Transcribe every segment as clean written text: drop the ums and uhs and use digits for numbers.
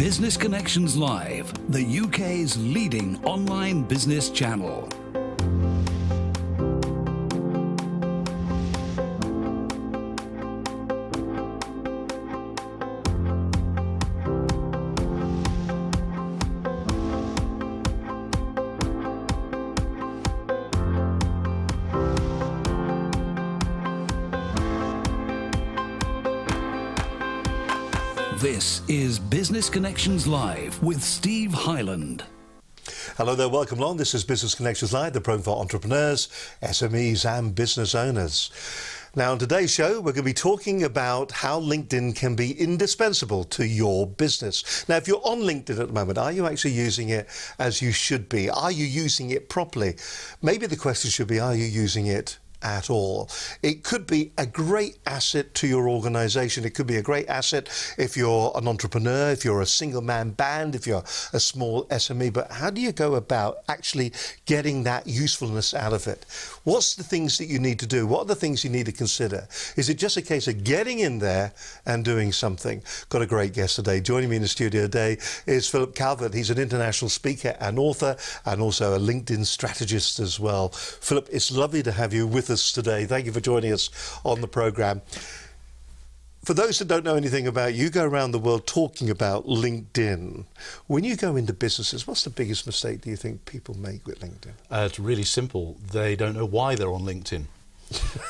Business Connections Live, the UK's leading online business channel. This is Business Connections Live with Steve Hyland. Hello there, welcome along. This is Business Connections Live, the program for entrepreneurs, SMEs and business owners. Now on today's show, we're going to be talking about how LinkedIn can be indispensable to your business. Now, if you're on LinkedIn at the moment, are you actually using it as you should be? Are you using it properly? Maybe the question should be, are you using it at all? It could be a great asset to your organization. It could be a great asset if you're an entrepreneur, if you're a single man band, if you're a small SME. But how do you go about actually getting that usefulness out of it? What's the things that you need to do? What are the things you need to consider? Is it just a case of getting in there and doing something? Got a great guest today. Joining me in the studio today is Philip Calvert. He's an international speaker and author and also a LinkedIn strategist as well. Philip, it's lovely to have you with us today. Thank you for joining us on the program. For those that don't know anything about you, go around the world talking about LinkedIn. When you go into businesses, what's the biggest mistake do you think people make with LinkedIn? It's really simple. They don't know why they're on LinkedIn.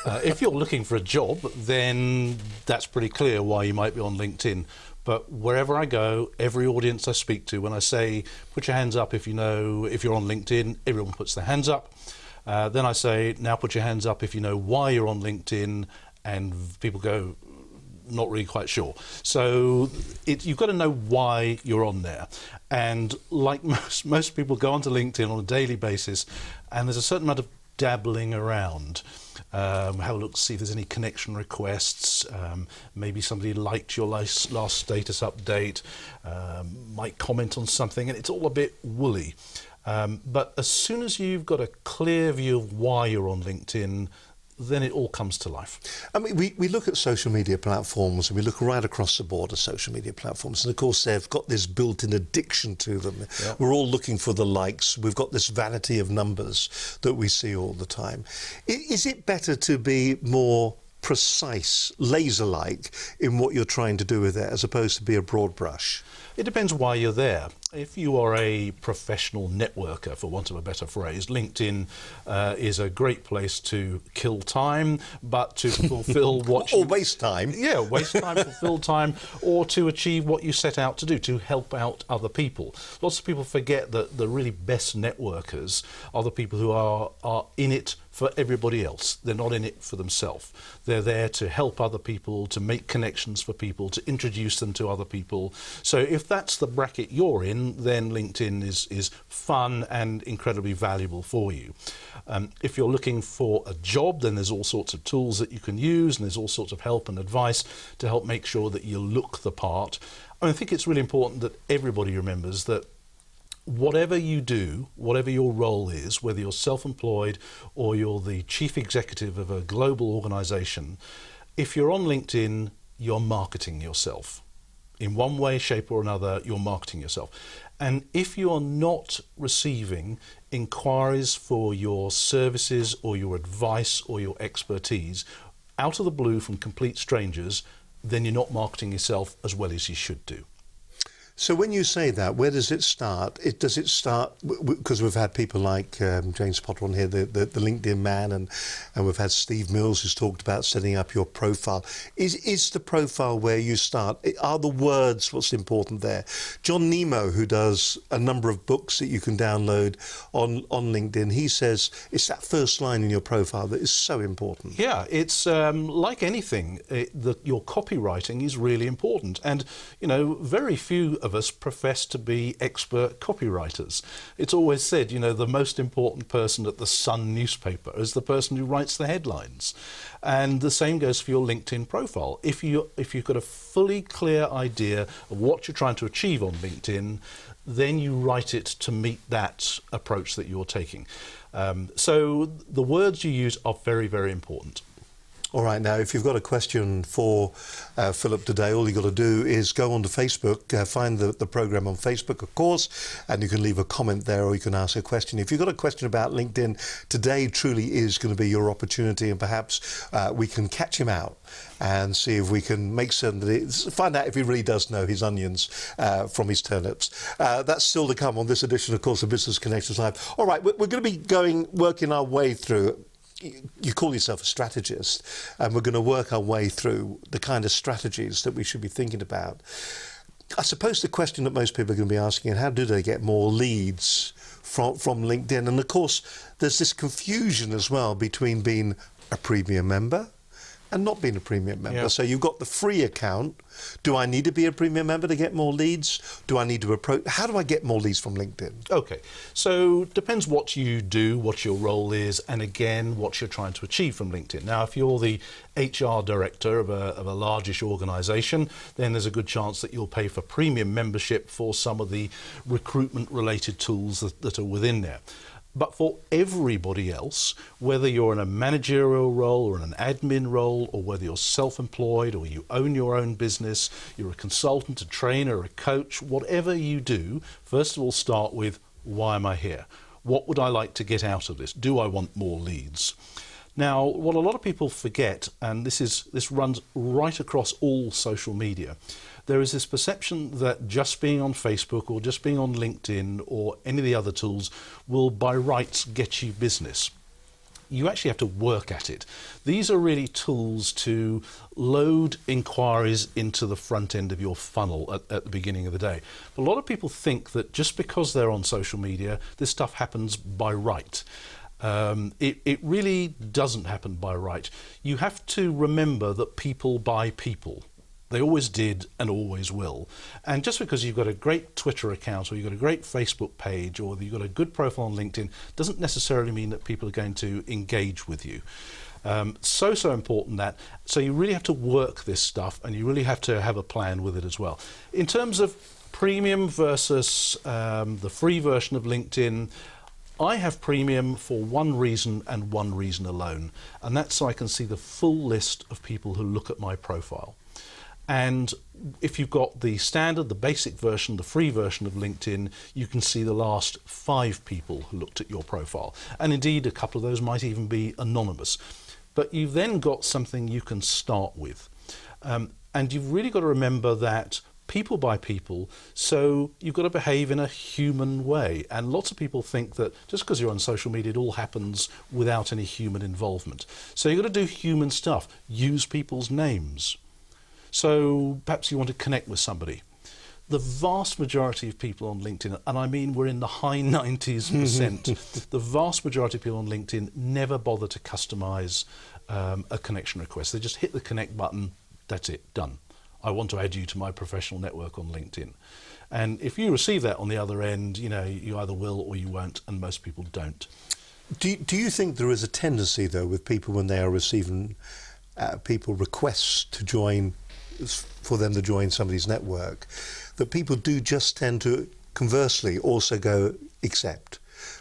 If you're looking for a job, then that's pretty clear why you might be on LinkedIn. But wherever I go, every audience I speak to, when I say, put your hands up if you know if you're on LinkedIn, everyone puts their hands up. Then I say, now put your hands up if you know why you're on LinkedIn, and people go, not really quite sure. So you've got to know why you're on there. And like most people go onto LinkedIn on a daily basis, and there's a certain amount of dabbling around. Have a look, see if there's any connection requests. Maybe somebody liked your last status update, might comment on something, and it's all a bit woolly. But as soon as you've got a clear view of why you're on LinkedIn, then it all comes to life. I mean, we look at social media platforms and we look right across the board at social media platforms, and of course they've got this built-in addiction to them. Yeah. We're all looking for the likes. We've got this vanity of numbers that we see all the time. Is it better to be more precise, laser-like in what you're trying to do with it, as opposed to be a broad brush? It depends why you're there. If you are a professional networker, for want of a better phrase, LinkedIn is a great place to kill time, but to fulfill what or waste time. Yeah, waste time, fulfill time, or to achieve what you set out to do, to help out other people. Lots of people forget that the really best networkers are the people who are in it for everybody else. They're not in it for themselves. They're there to help other people, to make connections for people, to introduce them to other people. So if that's the bracket you're in, then LinkedIn is fun and incredibly valuable for you. If you're looking for a job, then there's all sorts of tools that you can use, and there's all sorts of help and advice to help make sure that you look the part. I think it's really important that everybody remembers that whatever you do, whatever your role is, whether you're self-employed or you're the chief executive of a global organization, if you're on LinkedIn, you're marketing yourself. In one way, shape or another, you're marketing yourself. And if you're not receiving inquiries for your services or your advice or your expertise out of the blue from complete strangers, then you're not marketing yourself as well as you should do. So when you say that, where does it start? Does it start, because we've had people like James Potter on here, the LinkedIn man, and we've had Steve Mills who's talked about setting up your profile. Is the profile where you start? Are the words what's important there? John Nemo, who does a number of books that you can download on LinkedIn, he says it's that first line in your profile that is so important. Yeah, it's like anything, your copywriting is really important. And, you know, very few of us profess to be expert copywriters. It's always said, you know, the most important person at the Sun newspaper is the person who writes the headlines. And the same goes for your LinkedIn profile. If you've got a fully clear idea of what you're trying to achieve on LinkedIn, then you write it to meet that approach that you're taking. So the words you use are very, very important. All right, now, if you've got a question for Philip today, all you've got to do is go onto Facebook, find the programme on Facebook, of course, and you can leave a comment there or you can ask a question. If you've got a question about LinkedIn, today truly is going to be your opportunity, and perhaps we can catch him out and see if we can make certain that find out if he really does know his onions from his turnips. That's still to come on this edition, of course, of Business Connections Live. All right, we're going to be working our way through. You call yourself a strategist, and we're going to work our way through the kind of strategies that we should be thinking about. I suppose the question that most people are going to be asking is, how do they get more leads from LinkedIn? And of course, there's this confusion as well between being a premium member and not being a premium member. Yeah. So you've got the free account. Do I need to be a premium member to get more leads? Do I need to approach? How do I get more leads from LinkedIn? Okay, so depends what you do, what your role is, and again, what you're trying to achieve from LinkedIn. Now, if you're the HR director of a largish organisation, then there's a good chance that you'll pay for premium membership for some of the recruitment-related tools that are within there. But for everybody else, whether you're in a managerial role or in an admin role, or whether you're self-employed or you own your own business, you're a consultant, a trainer, a coach, whatever you do, first of all start with, why am I here? What would I like to get out of this? Do I want more leads? Now, what a lot of people forget, and this runs right across all social media, there is this perception that just being on Facebook or just being on LinkedIn or any of the other tools will by rights get you business. You actually have to work at it. These are really tools to load inquiries into the front end of your funnel at the beginning of the day. But a lot of people think that just because they're on social media, this stuff happens by right. It really doesn't happen by right. You have to remember that people buy people. They always did and always will. And just because you've got a great Twitter account or you've got a great Facebook page or you've got a good profile on LinkedIn doesn't necessarily mean that people are going to engage with you. So important that. So you really have to work this stuff, and you really have to have a plan with it as well. In terms of premium versus the free version of LinkedIn, I have premium for one reason and one reason alone, and that's so I can see the full list of people who look at my profile. And if you've got the standard, the basic version, the free version of LinkedIn, you can see the last 5 people who looked at your profile. And indeed, a couple of those might even be anonymous. But you've then got something you can start with. And you've really got to remember that people buy people, so you've got to behave in a human way. And lots of people think that just because you're on social media, it all happens without any human involvement. So you've got to do human stuff. Use people's names. So perhaps you want to connect with somebody. The vast majority of people on LinkedIn, and I mean we're in the high 90s%, the vast majority of people on LinkedIn never bother to customize a connection request. They just hit the connect button, that's it, done. I want to add you to my professional network on LinkedIn. And if you receive that on the other end, you know, you either will or you won't, and most people don't. Do you think there is a tendency, though, with people when they are receiving people requests to join, for them to join somebody's network, that people do just tend to, conversely, also go accept,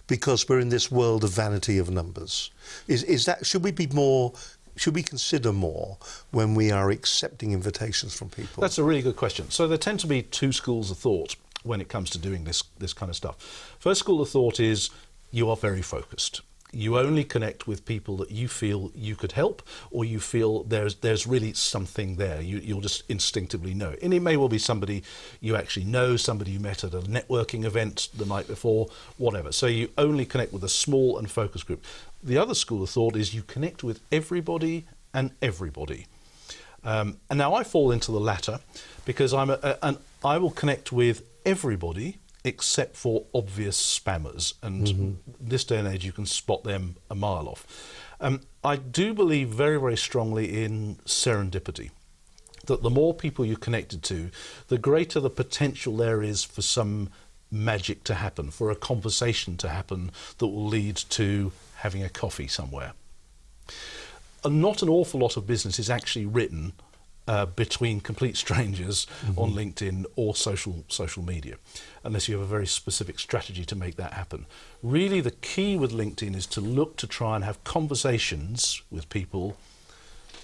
because we're in this world of vanity of numbers? Is that, should we consider more when we are accepting invitations from people? That's a really good question. So there tend to be 2 schools of thought when it comes to doing this kind of stuff. First school of thought is you are very focused. You only connect with people that you feel you could help, or you feel there's really something there. You'll just instinctively know. And it may well be somebody you actually know, somebody you met at a networking event the night before, whatever. So you only connect with a small and focused group. The other school of thought is you connect with everybody and everybody. And now I fall into the latter, because I will connect with everybody except for obvious spammers, and this day and age you can spot them a mile off. I do believe very, very strongly in serendipity, that the more people you're connected to, the greater the potential there is for some magic to happen, for a conversation to happen that will lead to having a coffee somewhere. And not an awful lot of business is actually written between complete strangers on LinkedIn or social media, unless you have a very specific strategy to make that happen. Really, the key with LinkedIn is to look to try and have conversations with people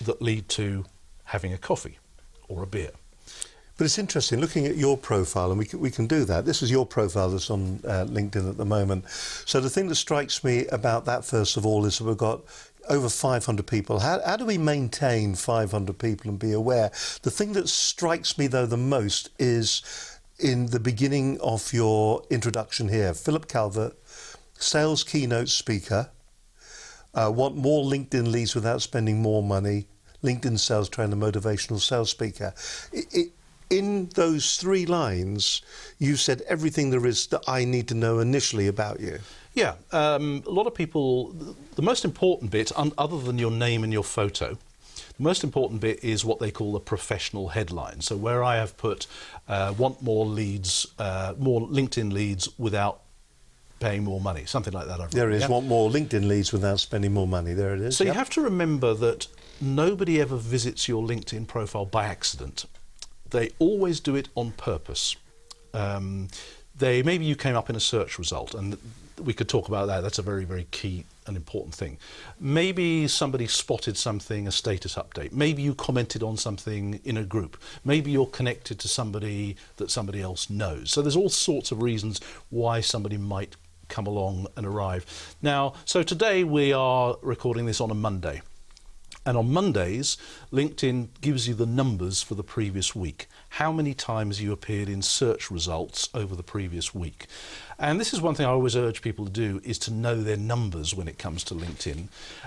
that lead to having a coffee or a beer. But it's interesting looking at your profile, and we can do that. This is your profile that's on LinkedIn at the moment. So the thing that strikes me about that, first of all, is that we've got over 500 people. How do we maintain 500 people and be aware? The thing that strikes me, though, the most is in the beginning of your introduction here. Philip Calvert, sales keynote speaker, want more LinkedIn leads without spending more money, LinkedIn sales trainer, motivational sales speaker. In those 3 lines, you said everything there is that I need to know initially about you. Yeah, a lot of people, the most important bit, other than your name and your photo, the most important bit is what they call the professional headline. So where I have put, want more leads, more LinkedIn leads without paying more money, something like that. There it is, yeah? want more LinkedIn leads without spending more money. There it is. So you have to remember that nobody ever visits your LinkedIn profile by accident. They always do it on purpose. Maybe you came up in a search result, and we could talk about that. That's a very, very key and important thing. Maybe somebody spotted something, a status update. Maybe you commented on something in a group. Maybe you're connected to somebody that somebody else knows. So there's all sorts of reasons why somebody might come along and arrive. Now, so today we are recording this on a Monday. And on Mondays, LinkedIn gives you the numbers for the previous week. How many times you appeared in search results over the previous week. And this is one thing I always urge people to do, is to know their numbers when it comes to LinkedIn.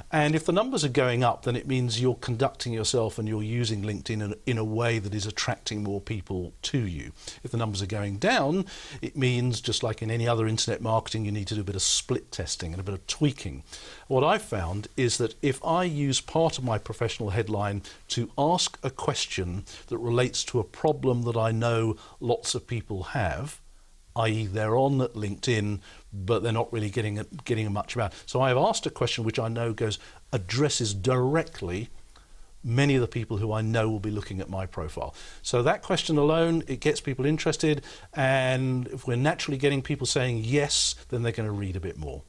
And if the numbers are going up, then it means you're conducting yourself and you're using LinkedIn in a way that is attracting more people to you. If the numbers are going down, it means, just like in any other internet marketing, you need to do a bit of split testing and a bit of tweaking. What I've found is that if I use part of my professional headline to ask a question that relates to a problem that I know lots of people have, i.e. they're on LinkedIn, but they're not really getting much about. So I've asked a question which I know addresses directly many of the people who I know will be looking at my profile. So that question alone, it gets people interested, and if we're naturally getting people saying yes, then they're going to read a bit more.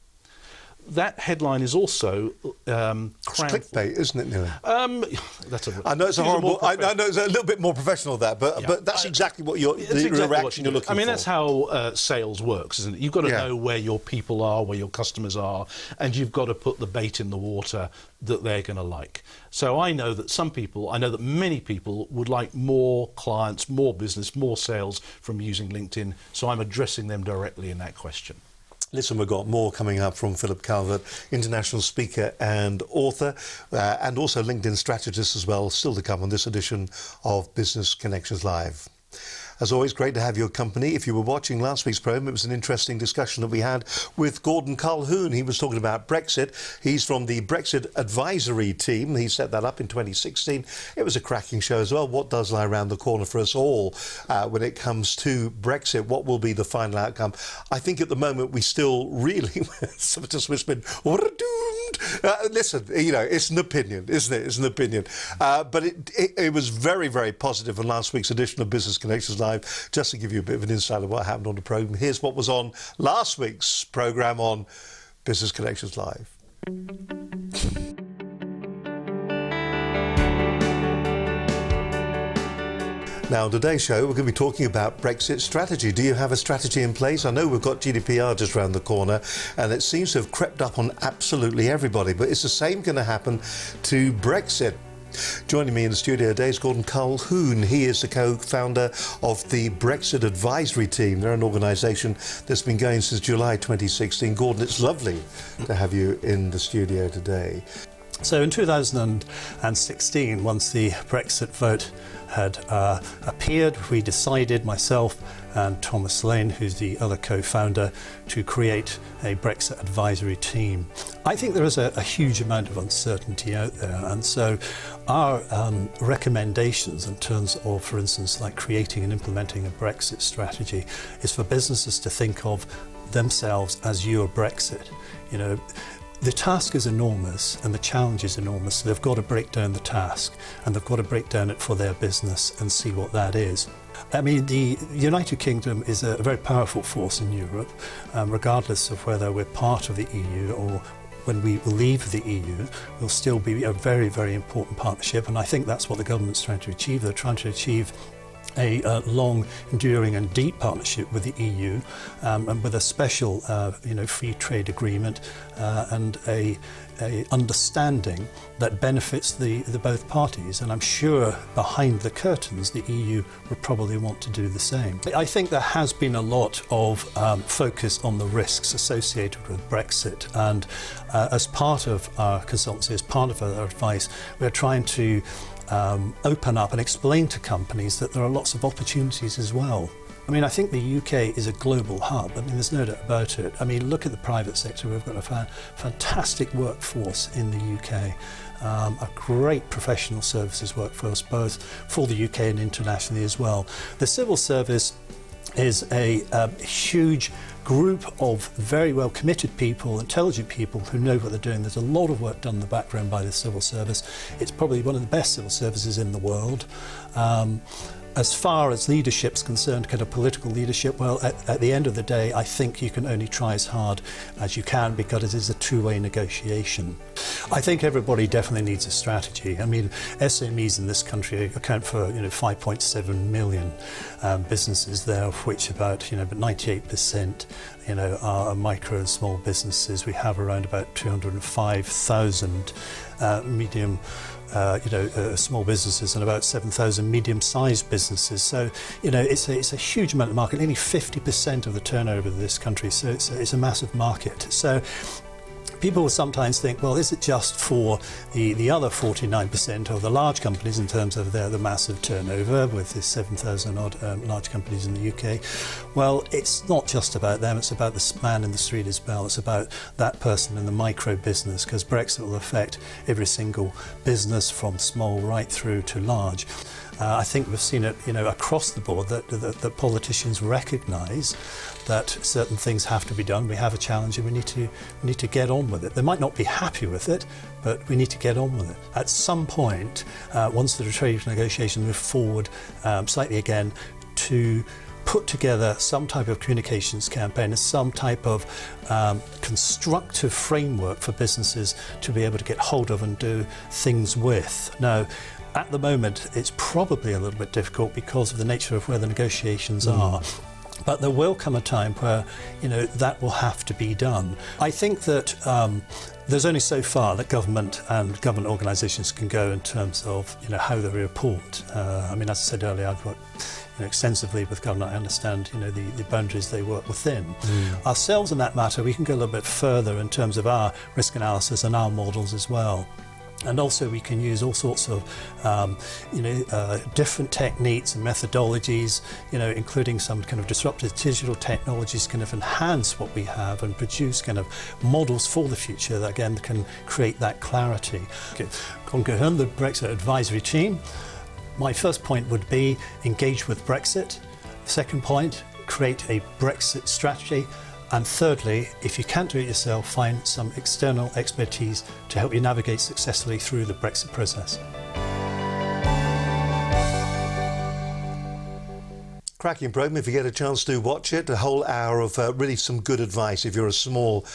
That headline is also it's clickbait, isn't it, Neil? I know it's a horrible. I know it's a little bit more professional than that, but that's exactly what the reaction you're looking for. I mean, that's how sales works, isn't it? You've got to know where your people are, where your customers are, and you've got to put the bait in the water that they're going to like. So I know that many people would like more clients, more business, more sales from using LinkedIn. So I'm addressing them directly in that question. Listen, we've got more coming up from Philip Calvert, international speaker and author, and also LinkedIn strategist as well, still to come on this edition of Business Connections Live. As always, great to have your company. If you were watching last week's programme, it was an interesting discussion that we had with Gordon Culhoun. He was talking about Brexit. He's from the Brexit advisory team. He set that up in 2016. It was a cracking show as well. What does lie around the corner for us all when it comes to Brexit? What will be the final outcome? I think at the moment we still really, someone just whispered, we're doomed. Listen, it's an opinion, isn't it? It's an opinion. But it was very, very positive in last week's edition of Business Connections Live. Just to give you a bit of an insight of what happened on the programme, here's what was on last week's programme on Business Connections Live. Now, on today's show, we're going to be talking about Brexit strategy. Do you have a strategy in place? I know we've got GDPR just around the corner, and it seems to have crept up on absolutely everybody, but is the same going to happen to Brexit? Joining me in the studio today is Gordon Culhoun. He is the co-founder of the Brexit Advisory Team. They're an organisation that's been going since July 2016. Gordon, it's lovely to have you in the studio today. So in 2016, once the Brexit vote had appeared, we decided, myself and Thomas Lane, who's the other co-founder, to create a Brexit advisory team. I think there is a huge amount of uncertainty out there, and so our recommendations in terms of, for instance, like creating and implementing a Brexit strategy is for businesses to think of themselves as your Brexit. The task is enormous and the challenge is enormous, so they've got to break down the task and they've got to break down it for their business and see what that is. I mean, the United Kingdom is a very powerful force in Europe, regardless of whether we're part of the EU or when we leave the EU, will still be a very, very important partnership. And I think that's what the government's trying to achieve. They're trying to achieve a long, enduring and deep partnership with the EU, and with a special, free trade agreement and a understanding that benefits the both parties. And I'm sure behind the curtains the EU would probably want to do the same. I think there has been a lot of focus on the risks associated with Brexit, and as part of our consultancy, as part of our advice, we're trying to open up and explain to companies that there are lots of opportunities as well. I mean, I think the UK is a global hub. I mean, there's no doubt about it. I mean, look at the private sector. We've got a fantastic workforce in the UK, a great professional services workforce, both for the UK and internationally as well. The civil service is a huge group of very well committed people, intelligent people who know what they're doing. There's a lot of work done in the background by the civil service. It's probably one of the best civil services in the world. As far as leadership's concerned, kind of political leadership, well, at the end of the day, I think you can only try as hard as you can, because it is a two-way negotiation. I think everybody definitely needs a strategy. I mean, SMEs in this country account for 5.7 million businesses there, of which about 98% are micro and small businesses. We have around about 205,000 medium small businesses and about 7,000 medium-sized businesses. So, it's a huge amount of market, nearly 50% of the turnover of this country. So it's a massive market. So people will sometimes think, well, is it just for the other 49% of the large companies in terms of the massive turnover with the 7,000 odd large companies in the UK? Well, it's not just about them, it's about the man in the street as well. It's about that person in the micro business, because Brexit will affect every single business from small right through to large. I think we've seen it, across the board that politicians recognise that certain things have to be done. We have a challenge, and we need to get on with it. They might not be happy with it, but we need to get on with it. At some point, once the trade negotiations move forward slightly again, to put together some type of communications campaign, some type of constructive framework for businesses to be able to get hold of and do things with. Now, at the moment, it's probably a little bit difficult because of the nature of where the negotiations are. But there will come a time where, that will have to be done. I think that there's only so far that government and government organisations can go in terms of, how they report. I mean, as I said earlier, I've worked extensively with government. I understand, the boundaries they work within. Ourselves, in that matter, we can go a little bit further in terms of our risk analysis and our models as well. And also we can use all sorts of, different techniques and methodologies, including some kind of disruptive digital technologies, kind of enhance what we have and produce kind of models for the future that again can create that clarity. Concurrent, the Brexit advisory team. My first point would be engage with Brexit. Second point, create a Brexit strategy. And thirdly, if you can't do it yourself, find some external expertise to help you navigate successfully through the Brexit process. Cracking program. If you get a chance to watch it, a whole hour of really some good advice. If you're a small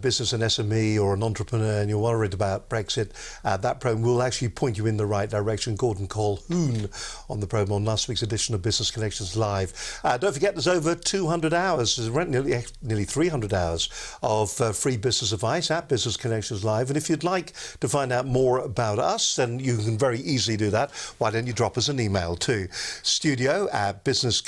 business, an SME or an entrepreneur and you're worried about Brexit, that program will actually point you in the right direction. Gordon Colquhoun on the program on last week's edition of Business Connections Live. Don't forget, there's over 200 hours, nearly 300 hours of free business advice at Business Connections Live. And if you'd like to find out more about us, then you can very easily do that. Why don't you drop us an email to studio@businessconnectionslive.com.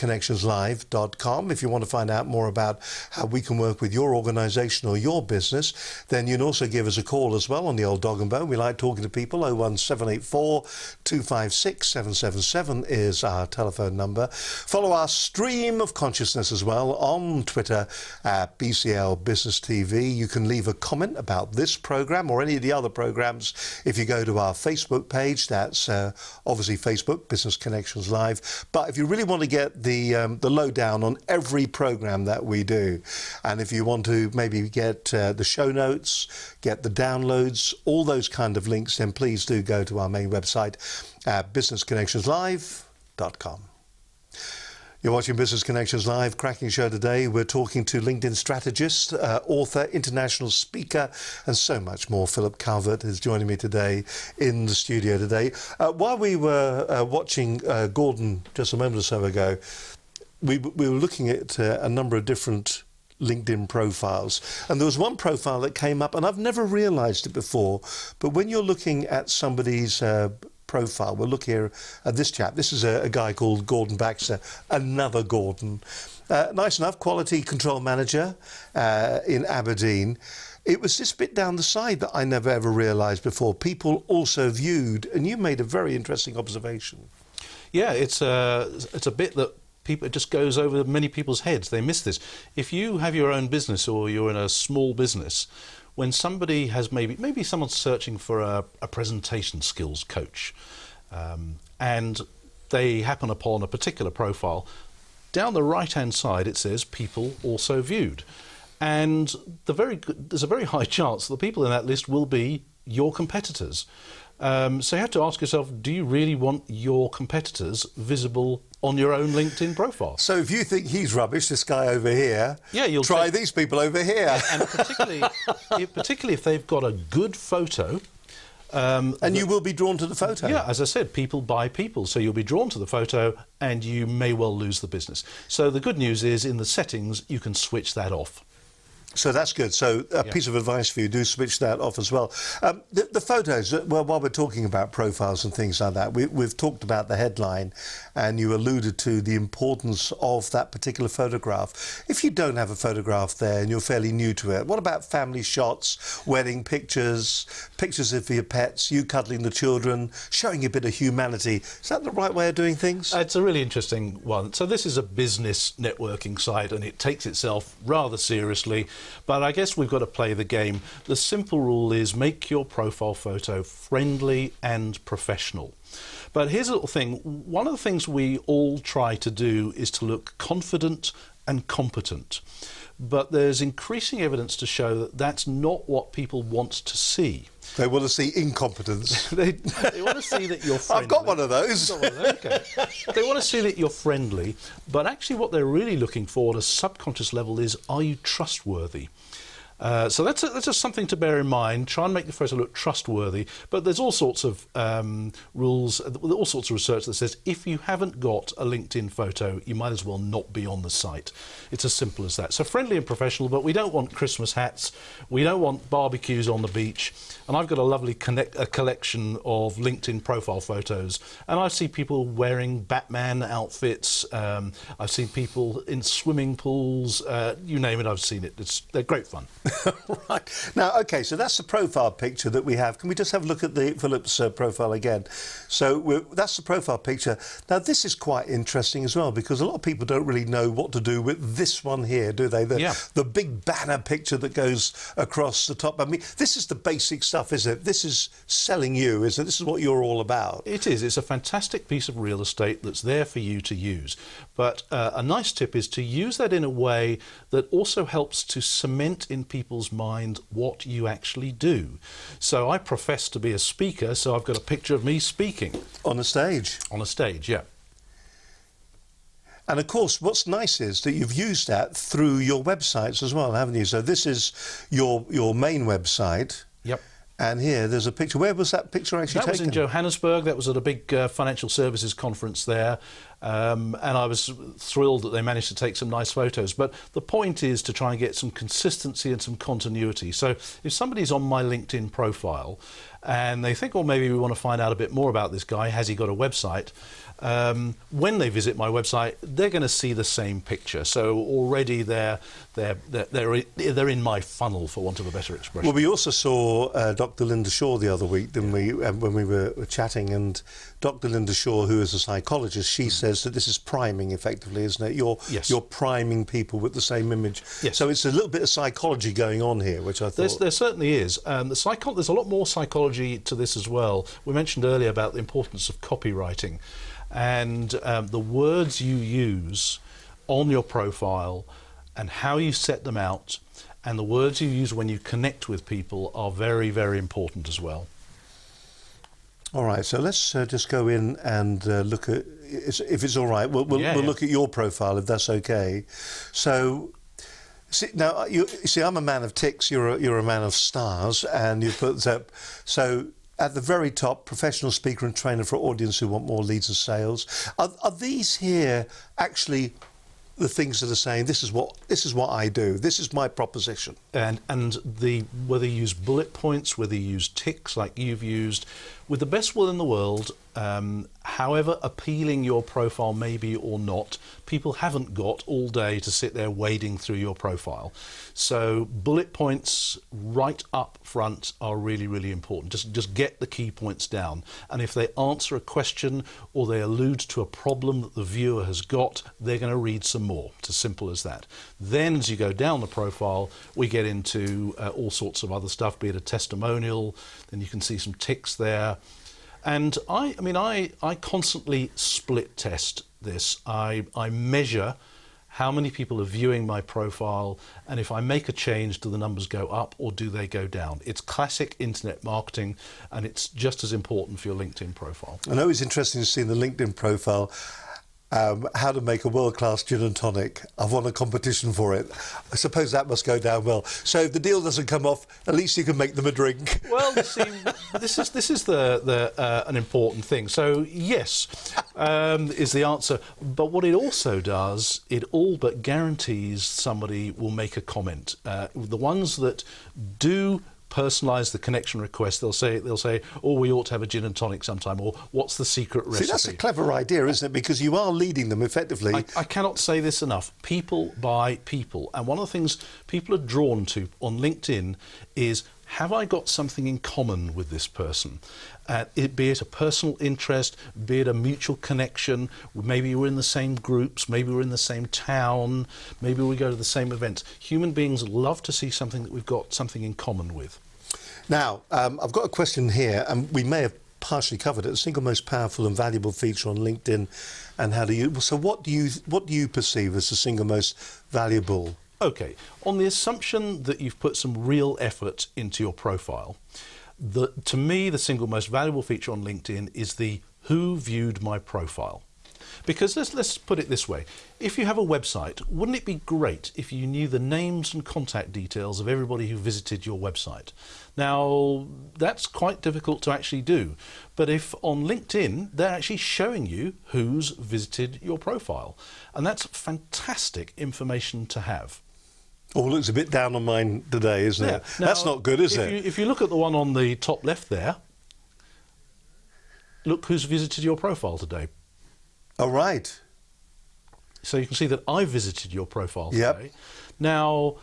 If you want to find out more about how we can work with your organisation or your business, then you can also give us a call as well on the old dog and bone. We like talking to people. 01784 256 777 is our telephone number. Follow our stream of consciousness as well on Twitter at BCL Business TV. You can leave a comment about this programme or any of the other programmes if you go to our Facebook page. That's obviously Facebook, Business Connections Live. But if you really want to get the lowdown on every programme that we do, and if you want to maybe get the show notes, get the downloads, all those kind of links, then please do go to our main website at businessconnectionslive.com. You're watching Business Connections Live, cracking show today. We're talking to LinkedIn strategist, author, international speaker, and so much more. Philip Calvert is joining me today in the studio today. While we were watching Gordon just a moment or so ago, we were looking at a number of different LinkedIn profiles, and there was one profile that came up, and I've never realised it before, but when you're looking at somebody's profile, we'll look here at this chap. This is a guy called Gordon Baxter, another Gordon. Nice enough, quality control manager in Aberdeen. It was this bit down the side that I never ever realised before. People also viewed, and you made a very interesting observation. Yeah, it's a bit that it just goes over many people's heads. They miss this. If you have your own business or you're in a small business, when somebody has maybe someone's searching for a presentation skills coach, and they happen upon a particular profile, down the right-hand side it says people also viewed, and there's a very high chance that the people in that list will be your competitors. So you have to ask yourself, do you really want your competitors visible on your own LinkedIn profile? So if you think he's rubbish, this guy over here, you'll try these people over here. Yeah, and particularly if they've got a good photo. And you will be drawn to the photo. Yeah, as I said, people buy people, so you'll be drawn to the photo and you may well lose the business. So the good news is in the settings you can switch that off. So that's good. So a piece of advice for you, do switch that off as well. The photos, well, while we're talking about profiles and things like that, we've talked about the headline and you alluded to the importance of that particular photograph. If you don't have a photograph there and you're fairly new to it, what about family shots, wedding pictures, pictures of your pets, you cuddling the children, showing a bit of humanity? Is that the right way of doing things? It's a really interesting one. So this is a business networking site and it takes itself rather seriously. But I guess we've got to play the game. The simple rule is make your profile photo friendly and professional. But here's a little thing. One of the things we all try to do is to look confident and competent. But there's increasing evidence to show that that's not what people want to see. They want to see incompetence. they want to see that you're friendly. I've got one of those. Okay. They want to see that you're friendly, but actually what they're really looking for at a subconscious level is, are you trustworthy? So that's just something to bear in mind. Try and make the photo look trustworthy. But there's all sorts of rules, all sorts of research that says if you haven't got a LinkedIn photo, you might as well not be on the site. It's as simple as that. So friendly and professional, but we don't want Christmas hats. We don't want barbecues on the beach. And I've got a lovely collection of LinkedIn profile photos. And I see people wearing Batman outfits. I've seen people in swimming pools. You name it, I've seen it. They're great fun. Right. Now, OK, so that's the profile picture that we have. Can we just have a look at the Philip's profile again? So that's the profile picture. Now, this is quite interesting as well, because a lot of people don't really know what to do with this one here, do they? The big banner picture that goes across the top. I mean, this is the basic stuff, isn't it? This is selling you, isn't it? This is what you're all about. It is. It's a fantastic piece of real estate that's there for you to use. But a nice tip is to use that in a way that also helps to cement in people's mind what you actually do. So I profess to be a speaker, so I've got a picture of me speaking. On a stage? On a stage, yeah. And of course, what's nice is that you've used that through your websites as well, haven't you? So this is your main website. Yep. And here, there's a picture. Where was that picture actually taken? That was in Johannesburg. That was at a big financial services conference there. And I was thrilled that they managed to take some nice photos. But the point is to try and get some consistency and some continuity. So if somebody's on my LinkedIn profile and they think, well, maybe we want to find out a bit more about this guy, has he got a website? When they visit my website, they're going to see the same picture. So already they're in my funnel, for want of a better expression. Well, we also saw Dr. Linda Shaw the other week, didn't we, when we were chatting, and Dr. Linda Shaw, who is a psychologist, she says that this is priming effectively, isn't it? You're priming people with the same image. Yes. So it's a little bit of psychology going on here, which I thought... There certainly is. There's a lot more psychology to this as well. We mentioned earlier about the importance of copywriting. And the words you use on your profile and how you set them out and the words you use when you connect with people are very, very important as well. All right, so let's just go in and look at if it's all right, we'll look at your profile if that's okay. So. See, now you see, I'm a man of ticks. You're a man of stars, and you put up. So at the very top, professional speaker and trainer for audience who want more leads and sales. Are these here actually the things that are saying this is what I do? This is my proposition. And whether you use bullet points, whether you use ticks like you've used, with the best will in the world, however appealing your profile may be or not, people haven't got all day to sit there wading through your profile. So bullet points right up front are really, really important. Just get the key points down. And if they answer a question or they allude to a problem that the viewer has got, they're going to read some more. It's as simple as that. Then as you go down the profile, we get into all sorts of other stuff, be it a testimonial, then you can see some ticks there. And I constantly split test this. I measure how many people are viewing my profile, and if I make a change, do the numbers go up or do they go down? It's classic internet marketing, and it's just as important for your LinkedIn profile. I know it's interesting to see in the LinkedIn profile how to make a world-class gin and tonic. I've won a competition for it. I suppose that must go down well. So if the deal doesn't come off, at least you can make them a drink. Well, see, this is an important thing. So yes, is the answer. But what it also does, it all but guarantees somebody will make a comment. The ones that do personalise the connection request, they'll say, oh, we ought to have a gin and tonic sometime, or what's the secret recipe? See, that's a clever idea, isn't it? Because you are leading them effectively. I cannot say this enough. People buy people. And one of the things people are drawn to on LinkedIn is, have I got something in common with this person? Be it a personal interest, be it a mutual connection, maybe we're in the same groups, maybe we're in the same town, maybe we go to the same events. Human beings love to see something that we've got something in common with. Now, I've got a question here, and we may have partially covered it. The single most powerful and valuable feature on LinkedIn, and how do you? So, what do you perceive as the single most valuable? Okay, on the assumption that you've put some real effort into your profile, to me, the single most valuable feature on LinkedIn is the who viewed my profile. Because let's put it this way. If you have a website, wouldn't it be great if you knew the names and contact details of everybody who visited your website? Now, that's quite difficult to actually do. But if on LinkedIn, they're actually showing you who's visited your profile. And that's fantastic information to have. Oh, it looks a bit down on mine today, isn't it? Now, that's not good, is it? If you look at the one on the top left there, look who's visited your profile today. Oh, right. So you can see that I visited your profile today. Yep. Now,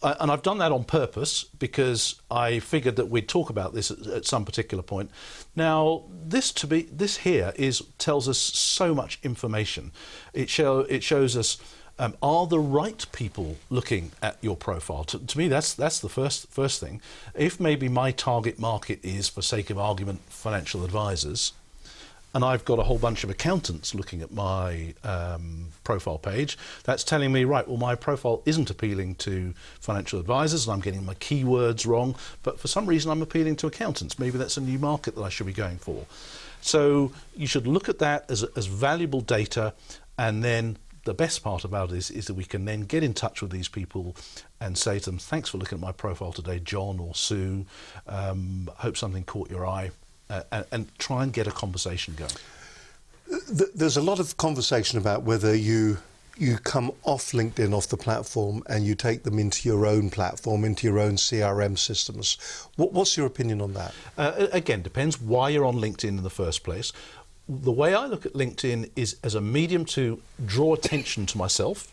and I've done that on purpose because I figured that we'd talk about this at some particular point. Now, this here tells us so much information. It shows us, are the right people looking at your profile? To me, that's the first thing. If maybe my target market is, for sake of argument, financial advisors, and I've got a whole bunch of accountants looking at my profile page, that's telling me, right, well, my profile isn't appealing to financial advisors and I'm getting my keywords wrong, but for some reason I'm appealing to accountants. Maybe that's a new market that I should be going for. So you should look at that as valuable data, and then the best part about it is that we can then get in touch with these people and say to them, thanks for looking at my profile today, John or Sue. Hope something caught your eye. And try and get a conversation going. There's a lot of conversation about whether you come off LinkedIn, off the platform, and you take them into your own platform, into your own CRM systems. What's your opinion on that? Again, depends why you're on LinkedIn in the first place. The way I look at LinkedIn is as a medium to draw attention to myself.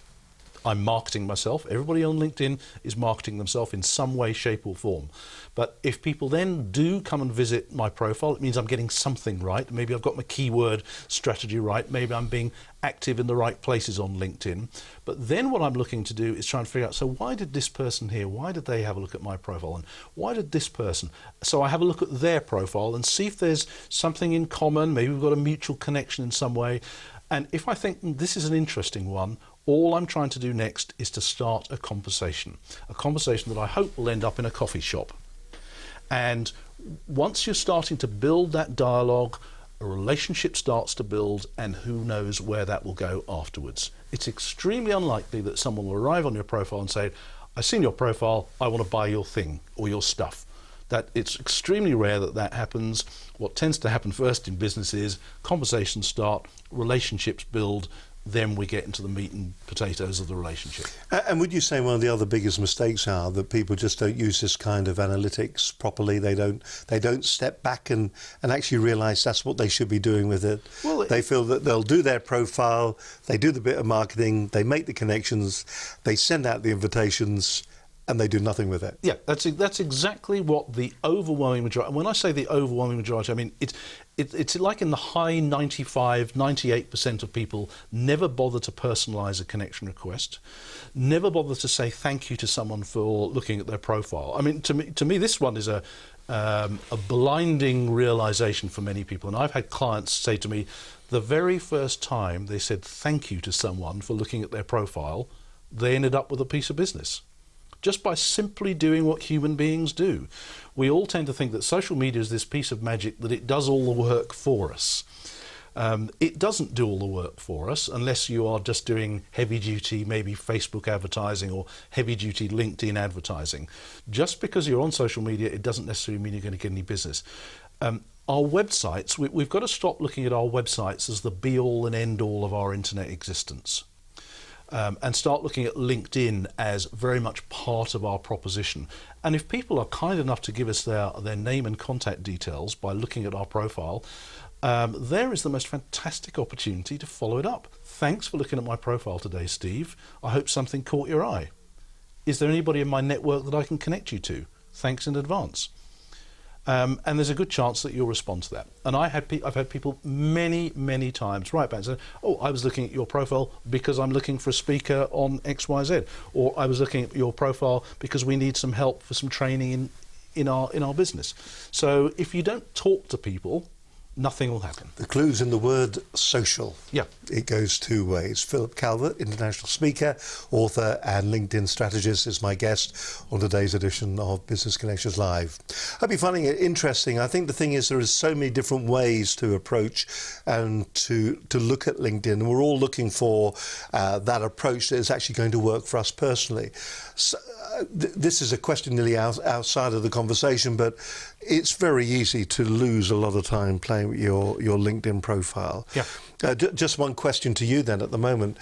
I'm marketing myself. Everybody on LinkedIn is marketing themselves in some way, shape or form. But if people then do come and visit my profile, it means I'm getting something right. Maybe I've got my keyword strategy right. Maybe I'm being active in the right places on LinkedIn. But then what I'm looking to do is try and figure out, so why did this person here, why did they have a look at my profile? And why did this person? So I have a look at their profile and see if there's something in common. Maybe we've got a mutual connection in some way. And if I think this is an interesting one, all I'm trying to do next is to start a conversation that I hope will end up in a coffee shop. And once you're starting to build that dialogue, a relationship starts to build, and who knows where that will go afterwards. It's extremely unlikely that someone will arrive on your profile and say, I've seen your profile, I want to buy your thing or your stuff. That it's extremely rare that that happens. What tends to happen first in business is conversations start, relationships build, then we get into the meat and potatoes of the relationship. And would you say one of the other biggest mistakes are that people just don't use this kind of analytics properly? They don't step back and actually realise that's what they should be doing with it. Well, they feel that they'll do their profile, they do the bit of marketing, they make the connections, they send out the invitations, and they do nothing with it. Yeah, that's exactly what the overwhelming majority. And when I say the overwhelming majority, I mean it's like in the high 95, 98% of people never bother to personalise a connection request, never bother to say thank you to someone for looking at their profile. I mean, to me, this one is a blinding realisation for many people. And I've had clients say to me, the very first time they said thank you to someone for looking at their profile, they ended up with a piece of business. Just by simply doing what human beings do. We all tend to think that social media is this piece of magic, that it does all the work for us. It doesn't do all the work for us unless you are just doing heavy-duty, maybe Facebook advertising or heavy-duty LinkedIn advertising. Just because you're on social media, it doesn't necessarily mean you're going to get any business. Our websites, we've got to stop looking at our websites as the be-all and end-all of our internet existence. And start looking at LinkedIn as very much part of our proposition. And if people are kind enough to give us their name and contact details by looking at our profile, there is the most fantastic opportunity to follow it up. Thanks for looking at my profile today, Steve. I hope something caught your eye. Is there anybody in my network that I can connect you to? Thanks in advance. And there's a good chance that you'll respond to that. And I've had people many times write back and say, oh, I was looking at your profile because I'm looking for a speaker on XYZ, or I was looking at your profile because we need some help for some training in our business. So if you don't talk to people, nothing will happen. The clue's in the word social. Yeah. It goes two ways. Philip Calvert, international speaker, author and LinkedIn strategist, is my guest on today's edition of Business Connections Live. Hope you're finding it interesting. I think the thing is there is so many different ways to approach and to look at LinkedIn. And we're all looking for that approach that is actually going to work for us personally. So, this is a question nearly outside of the conversation, but it's very easy to lose a lot of time playing with your LinkedIn profile. Yeah. Just one question to you then at the moment.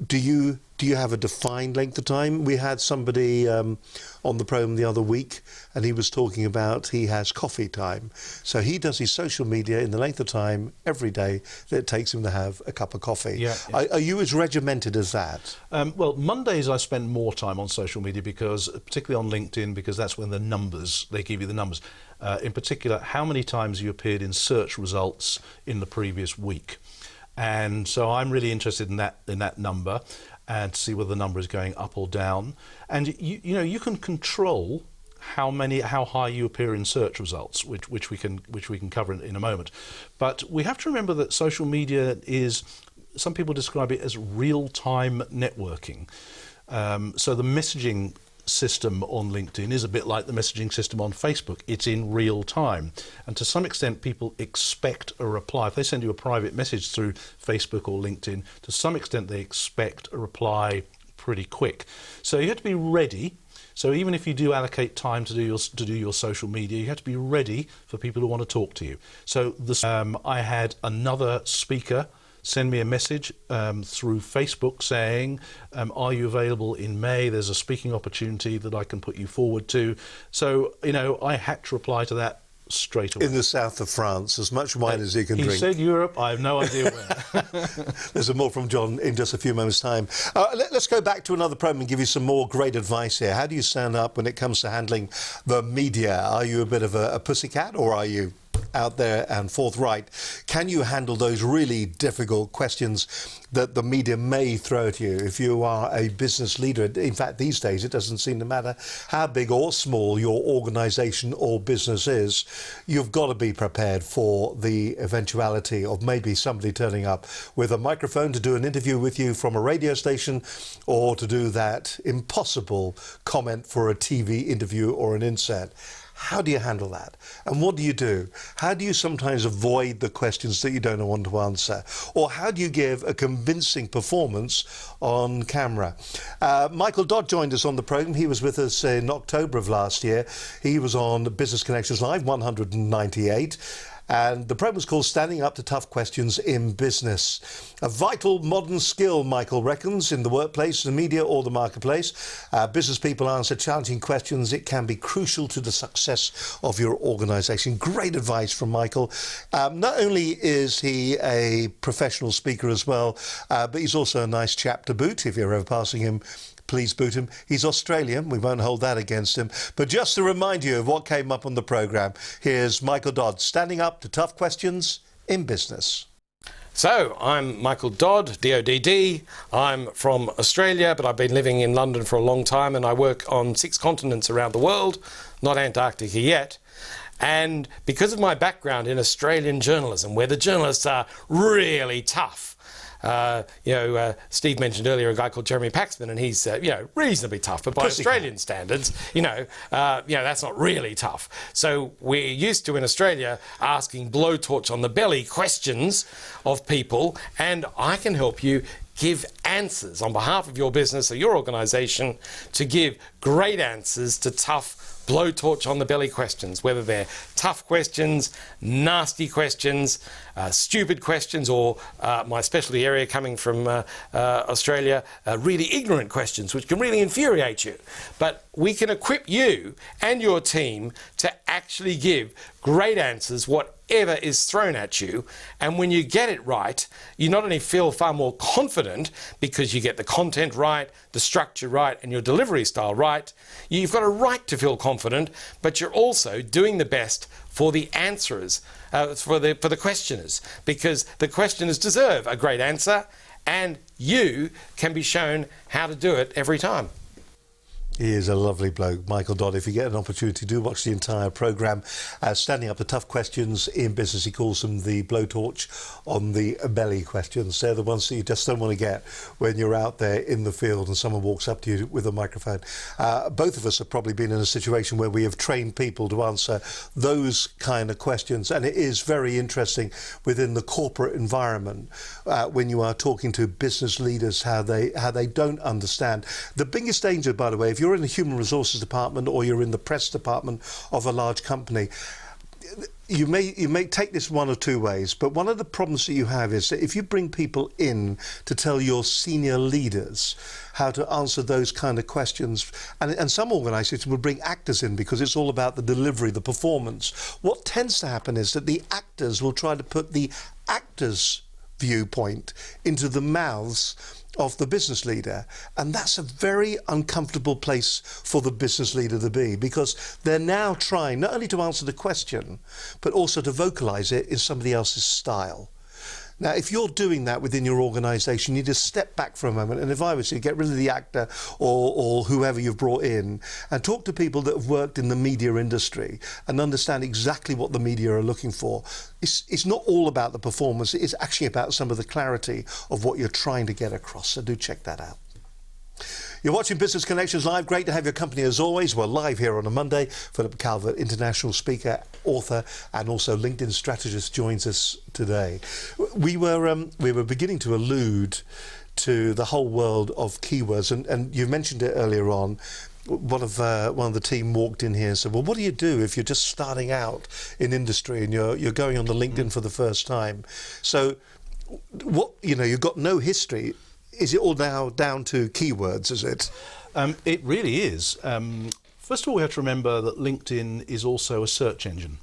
Do you have a defined length of time? We had somebody on the program the other week, and he was talking about he has coffee time. So he does his social media in the length of time every day that it takes him to have a cup of coffee. Yeah. Are you as regimented as that? Well, Mondays I spend more time on social media, because particularly on LinkedIn, because that's when they give you the numbers. In particular, how many times you appeared in search results in the previous week. And so I'm really interested in that number, and to see whether the number is going up or down. And you can control how high you appear in search results, which we can cover in a moment. But we have to remember that social media is, some people describe it as real-time networking. So the messaging system on LinkedIn is a bit like the messaging system on Facebook. It's in real time, and to some extent people expect a reply. If they send you a private message through Facebook or LinkedIn, to some extent they expect a reply pretty quick. So you have to be ready. So even if you do allocate time to do your social media, you have to be ready for people who want to talk to you. So I had another speaker send me a message through Facebook saying, are you available in May? There's a speaking opportunity that I can put you forward to. So, I had to reply to that straight away. In the south of France, as much wine as you can drink. He said Europe, I have no idea where. There's more from John in just a few moments' time. Let's go back to another program and give you some more great advice here. How do you stand up when it comes to handling the media? Are you a bit of a pussycat, or are you out there and forthright? Can you handle those really difficult questions that the media may throw at you? If you are a business leader, in fact these days it doesn't seem to matter how big or small your organisation or business is, you've got to be prepared for the eventuality of maybe somebody turning up with a microphone to do an interview with you from a radio station, or to do that impossible comment for a TV interview or an insert. How do you handle that? And what do you do? How do you sometimes avoid the questions that you don't want to answer? Or how do you give a convincing performance on camera? Michael Dodd joined us on the programme. He was with us in October of last year. He was on Business Connections Live 198. And the programme was called Standing Up to Tough Questions in Business. A vital modern skill, Michael reckons, in the workplace, the media or the marketplace. Business people answer challenging questions. It can be crucial to the success of your organisation. Great advice from Michael. Not only is he a professional speaker as well, but he's also a nice chap to boot. If you're ever passing him, please boot him. He's Australian. We won't hold that against him. But just to remind you of what came up on the programme, here's Michael Dodd, standing up to tough questions in business. So, I'm Michael Dodd, D-O-D-D. I'm from Australia, but I've been living in London for a long time, and I work on 6 continents around the world, not Antarctica yet. And because of my background in Australian journalism, where the journalists are really tough, Steve mentioned earlier a guy called Jeremy Paxman, and he's reasonably tough, but by Australian standards, that's not really tough. So we're used to in Australia asking blowtorch on the belly questions of people, and I can help you give answers on behalf of your business or your organisation to give great answers to tough blowtorch on the belly questions, whether they're tough questions, nasty questions, stupid questions, or my specialty area coming from Australia, really ignorant questions, which can really infuriate you. But we can equip you and your team to actually give great answers, whatever is thrown at you. And when you get it right, you not only feel far more confident because you get the content right, the structure right, and your delivery style right. You've got a right to feel confident, but you're also doing the best for the answerers, for the questioners, because the questioners deserve a great answer, and you can be shown how to do it every time. He is a lovely bloke, Michael Dodd. If you get an opportunity, do watch the entire programme. Standing up to tough questions in business, he calls them the blowtorch on the belly questions. They're the ones that you just don't want to get when you're out there in the field and someone walks up to you with a microphone. Both of us have probably been in a situation where we have trained people to answer those kind of questions, and it is very interesting within the corporate environment when you are talking to business leaders how they don't understand. The biggest danger, by the way, if you're in the human resources department or you're in the press department of a large company, you may take this one or two ways, but one of the problems that you have is that if you bring people in to tell your senior leaders how to answer those kind of questions, and some organisations will bring actors in because it's all about the delivery, the performance. What tends to happen is that the actors will try to put the actors' viewpoint into the mouths of the business leader, and that's a very uncomfortable place for the business leader to be, because they're now trying not only to answer the question but also to vocalise it in somebody else's style. Now, if you're doing that within your organisation, you just step back for a moment, and if I was to get rid of the actor or whoever you've brought in and talk to people that have worked in the media industry and understand exactly what the media are looking for. It's not all about the performance, it's actually about some of the clarity of what you're trying to get across, so do check that out. You're watching Business Connections Live. Great to have your company as always. We're live here on a Monday. Philip Calvert, international speaker, author, and also LinkedIn strategist, joins us today. We were beginning to allude to the whole world of keywords, and you mentioned it earlier on. One of the team walked in here and said, "Well, what do you do if you're just starting out in industry and you're going on the LinkedIn for the first time?" So, you've got no history. Is it all now down to keywords, is it? It really is. First of all, we have to remember that LinkedIn is also a search engine.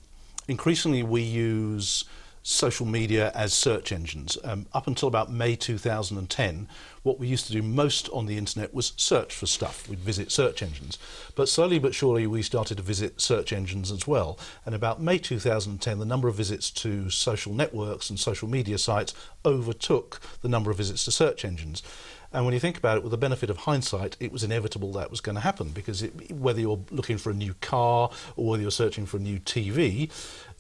Increasingly, we use social media as search engines. Up until about May 2010, what we used to do most on the internet was search for stuff. We'd visit search engines. But slowly but surely, we started to visit search engines as well. And about May 2010, the number of visits to social networks and social media sites overtook the number of visits to search engines. And when you think about it, with the benefit of hindsight, it was inevitable that was going to happen, because whether you're looking for a new car or whether you're searching for a new TV,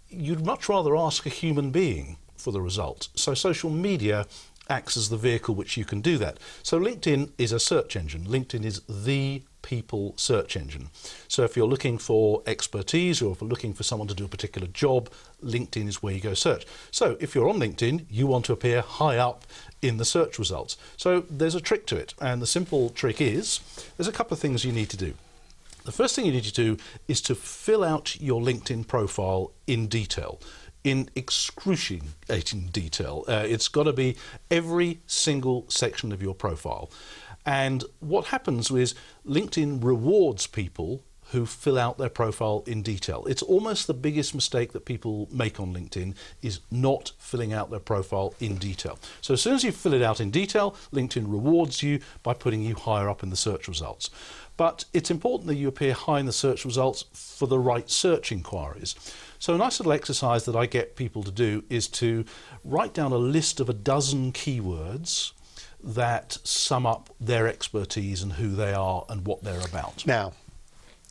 you'd much rather ask a human being for the result. So social media acts as the vehicle which you can do that. So LinkedIn is a search engine. LinkedIn is the people search engine. So if you're looking for expertise or if you're looking for someone to do a particular job, LinkedIn is where you go search. So if you're on LinkedIn, you want to appear high up in the search results. So there's a trick to it, and the simple trick is there's a couple of things you need to do. The first thing you need to do is to fill out your LinkedIn profile in detail, in excruciating detail. It's got to be every single section of your profile. And what happens is LinkedIn rewards people who fill out their profile in detail. It's almost the biggest mistake that people make on LinkedIn is not filling out their profile in detail. So as soon as you fill it out in detail, LinkedIn rewards you by putting you higher up in the search results. But it's important that you appear high in the search results for the right search inquiries. So a nice little exercise that I get people to do is to write down a list of 12 keywords that sum up their expertise and who they are and what they're about. Now,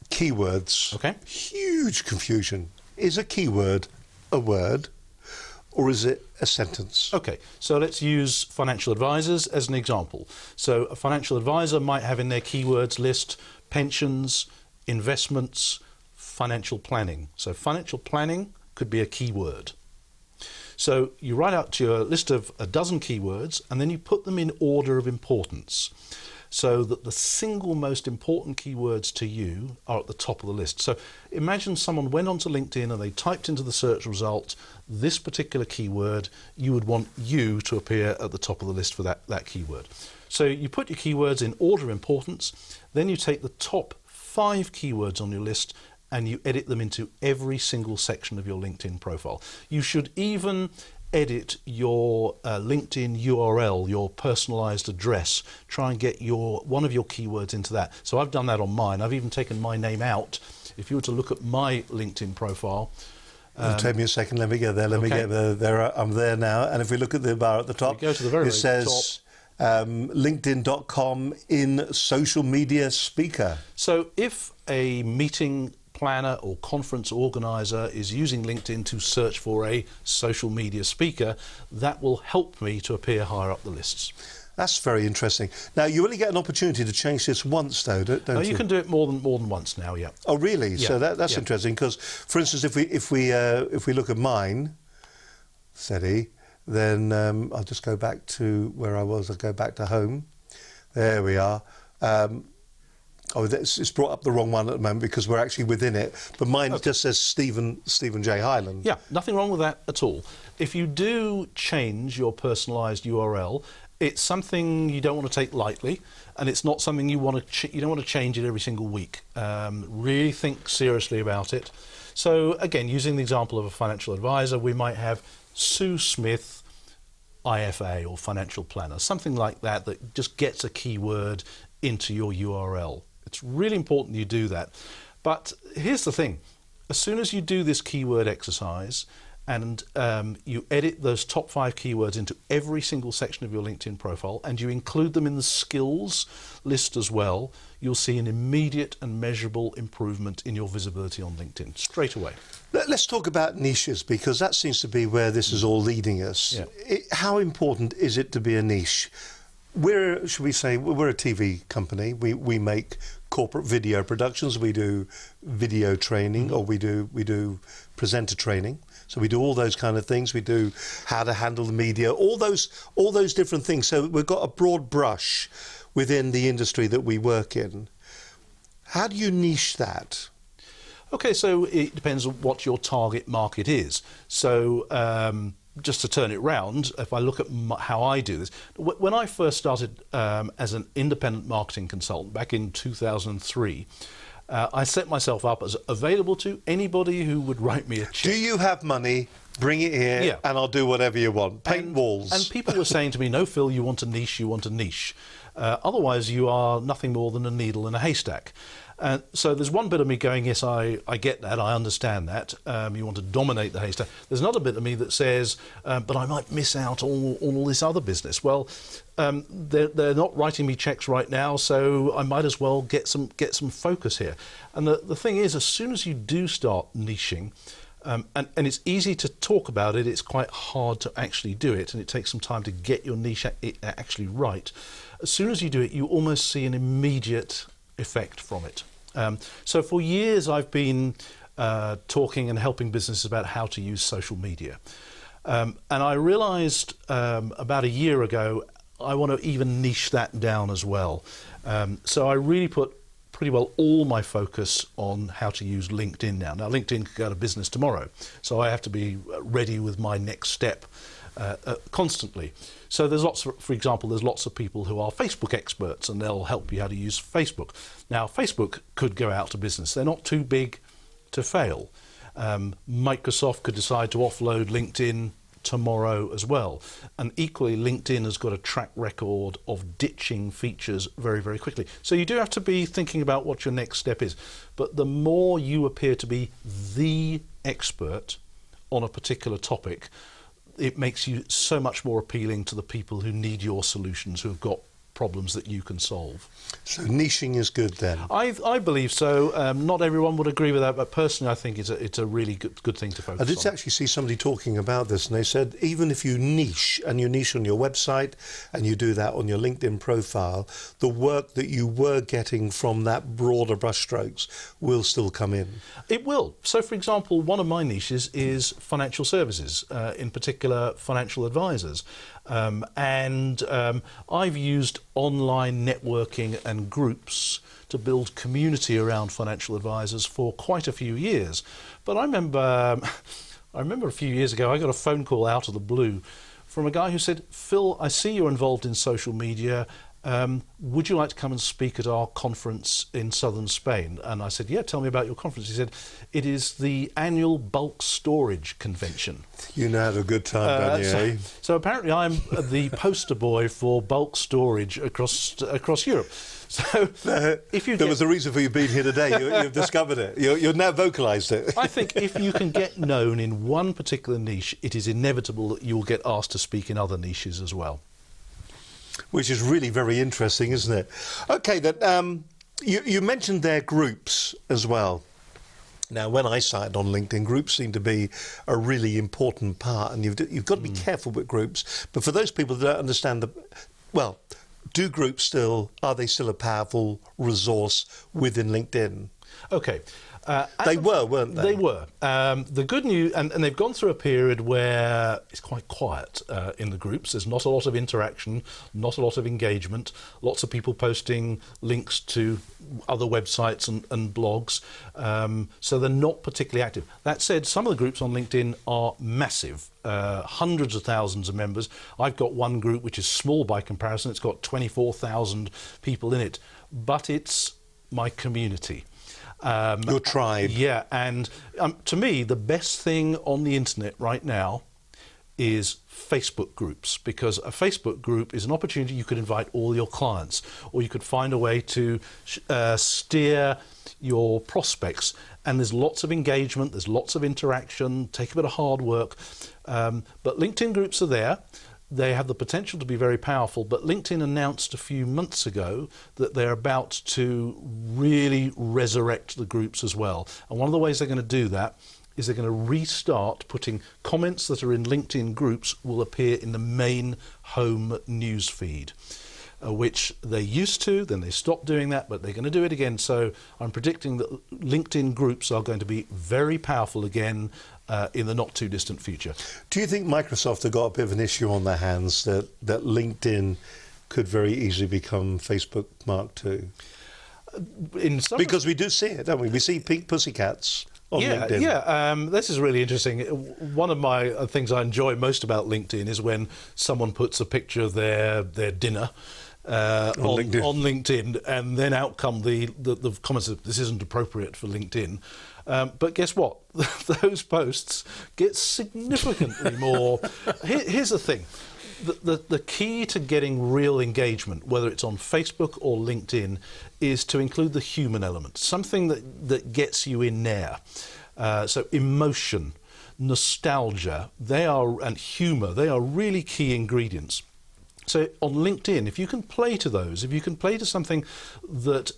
keywords. Okay. Huge confusion. Is a keyword a word or is it a sentence? Okay, so let's use financial advisors as an example. So a financial advisor might have in their keywords list pensions, investments, financial planning. So financial planning could be a keyword. So you write out your list of 12 keywords and then you put them in order of importance, so that the single most important keywords to you are at the top of the list. So imagine someone went onto LinkedIn and they typed into the search result this particular keyword, you would want you to appear at the top of the list for that keyword. So you put your keywords in order of importance, then you take the top 5 keywords on your list and you edit them into every single section of your LinkedIn profile. You should even edit your LinkedIn URL, your personalized address. Try and get one of your keywords into that. So I've done that on mine. I've even taken my name out. If you were to look at my LinkedIn profile, It'll take me a second. Let me get there. Let me get there. I'm there now. And if we look at the bar at the top, go to the very, it says LinkedIn.com in social media speaker. So if a meeting planner or conference organizer is using LinkedIn to search for a social media speaker, that will help me to appear higher up the lists. That's very interesting. Now, you only get an opportunity to change this once, though, don't you? You can do it more than once now. Yeah. Oh, really? Yeah. So that's interesting because, for instance, if we look at mine, SETI, then I'll just go back to where I was. I'll go back to home. There we are. It's brought up the wrong one at the moment because we're actually within it. But mine just says Stephen J. Hyland. Yeah, nothing wrong with that at all. If you do change your personalised URL, it's something you don't want to take lightly, and it's not something you want to. You don't want to change it every single week. Really think seriously about it. So again, using the example of a financial advisor, we might have Sue Smith, IFA or financial planner, something like that just gets a keyword into your URL. It's really important you do that. But here's the thing. As soon as you do this keyword exercise and you edit those top 5 keywords into every single section of your LinkedIn profile and you include them in the skills list as well, you'll see an immediate and measurable improvement in your visibility on LinkedIn straight away. Let's talk about niches, because that seems to be where this is all leading us. Yeah. How important is it to be a niche? We're a TV company. We make corporate video productions. We do video training, or we do presenter training. So we do all those kind of things. We do how to handle the media, all those different things. So we've got a broad brush within the industry that we work in. How do you niche that? Okay, so it depends on what your target market is. So just to turn it round, if I look at how I do this, when I first started as an independent marketing consultant back in 2003, I set myself up as available to anybody who would write me a check. Do you have money? Bring it here, and I'll do whatever you want. Paint walls. And people were saying to me, no, Phil, you want a niche, you want a niche. Otherwise, you are nothing more than a needle in a haystack. So there's one bit of me going, yes, I get that, I understand that. You want to dominate the haystack. There's another bit of me that says, but I might miss out on all this other business. Well, they're not writing me checks right now, so I might as well get some focus here. And the thing is, as soon as you do start niching, And it's easy to talk about it, it's quite hard to actually do it, and it takes some time to get your niche actually right. As soon as you do it, you almost see an immediate effect from it. So for years I've been talking and helping businesses about how to use social media. And I realised about a year ago I want to even niche that down as well. So I really put pretty well all my focus on how to use LinkedIn now. Now LinkedIn could go out of business tomorrow, so I have to be ready with my next step constantly. So there's for example, there's lots of people who are Facebook experts and they'll help you how to use Facebook. Now Facebook could go out of business. They're not too big to fail. Microsoft could decide to offload LinkedIn tomorrow as well. And equally, LinkedIn has got a track record of ditching features very, very quickly. So you do have to be thinking about what your next step is. But the more you appear to be the expert on a particular topic, it makes you so much more appealing to the people who need your solutions, who have got problems that you can solve. So niching is good then? I believe so. Not everyone would agree with that, but personally I think it's a really good thing to focus on. I did actually see somebody talking about this, and they said even if you niche, and you niche on your website and you do that on your LinkedIn profile, the work that you were getting from that broader brushstrokes will still come in. It will. So for example, one of my niches is financial services, in particular financial advisors. I've used online networking and groups to build community around financial advisors for quite a few years. But I remember a few years ago I got a phone call out of the blue from a guy who said, "Phil, I see you're involved in social media. Would you like to come and speak at our conference in southern Spain?" And I said, "Yeah, tell me about your conference." He said, "It is the annual bulk storage convention." You know, had a good time, don't you? Eh? So apparently I'm the poster boy for bulk storage across Europe. So if you there was a reason for you being here today. You've discovered it. You've now vocalised it. I think if you can get known in one particular niche, it is inevitable that you'll get asked to speak in other niches as well. Which is really very interesting, isn't it? Okay, then you mentioned their groups as well. Now, when I started on LinkedIn, groups seem to be a really important part, and you've got to be careful with groups. But for those people that don't understand do groups are they still a powerful resource within LinkedIn? Okay. They were, weren't they? They were. The good news, and they've gone through a period where it's quite quiet in the groups. There's not a lot of interaction, not a lot of engagement, lots of people posting links to other websites and blogs, so they're not particularly active. That said, some of the groups on LinkedIn are massive, hundreds of thousands of members. I've got one group which is small by comparison. It's got 24,000 people in it, but it's my community. Your tribe. Yeah, and to me, the best thing on the internet right now is Facebook groups, because a Facebook group is an opportunity. You could invite all your clients, or you could find a way to steer your prospects, and there's lots of engagement, there's lots of interaction, take a bit of hard work, but LinkedIn groups are there. They have the potential to be very powerful, but LinkedIn announced a few months ago that they're about to really resurrect the groups as well. And one of the ways they're going to do that is they're going to restart putting comments that are in LinkedIn groups will appear in the main home news feed, which they used to, then they stopped doing that, but they're going to do it again. So I'm predicting that LinkedIn groups are going to be very powerful again in the not too distant future. Do you think Microsoft have got a bit of an issue on their hands that LinkedIn could very easily become Facebook Mark II? Because we do see it, don't we? We see pink pussycats on LinkedIn. Yeah, this is really interesting. One of my things I enjoy most about LinkedIn is when someone puts a picture of their dinner on LinkedIn, and then out come the comments that this isn't appropriate for LinkedIn. But guess what? Those posts get significantly more. Here's the thing. The key to getting real engagement, whether it's on Facebook or LinkedIn, is to include the human element, something that gets you in there. So emotion, nostalgia, and humour, they are really key ingredients. So on LinkedIn, if you can play to those, if you can play to something that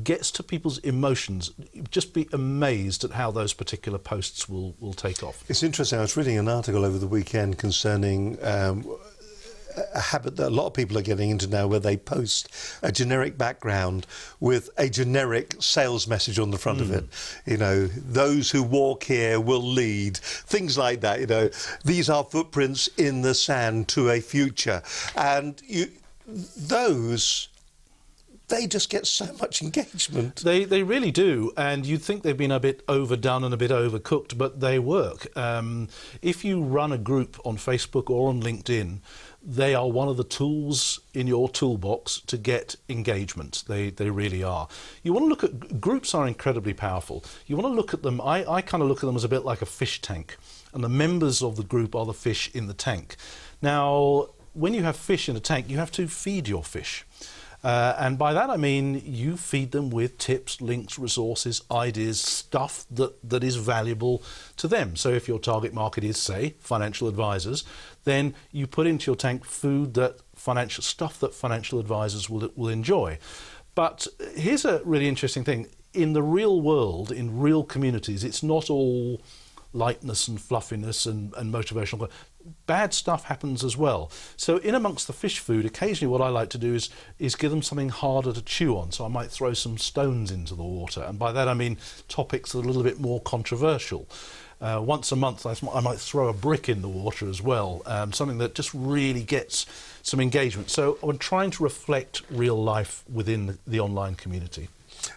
gets to people's emotions, you'd just be amazed at how those particular posts will take off. It's interesting. I was reading an article over the weekend concerning a habit that a lot of people are getting into now, where they post a generic background with a generic sales message on the front of it. You know, those who walk here will lead, things like that. You know, these are footprints in the sand to a future, and they just get so much engagement. They really do, and you'd think they've been a bit overdone and a bit overcooked, but they work. If you run a group on Facebook or on LinkedIn, they are one of the tools in your toolbox to get engagement. They really are. You want to look at, groups are incredibly powerful. You want to look at them, I kind of look at them as a bit like a fish tank, and the members of the group are the fish in the tank. Now, when you have fish in a tank, you have to feed your fish. And by that I mean you feed them with tips, links, resources, ideas, stuff that is valuable to them. So if your target market is, say, financial advisors, then you put into your tank food stuff that financial advisors will enjoy. But here's a really interesting thing. In the real world, in real communities, it's not all lightness and fluffiness and motivational. Bad stuff happens as well. So in amongst the fish food, occasionally what I like to do is give them something harder to chew on. So I might throw some stones into the water, and by that I mean topics that are a little bit more controversial. Once a month I might throw a brick in the water as well, something that just really gets some engagement. So I'm trying to reflect real life within the online community.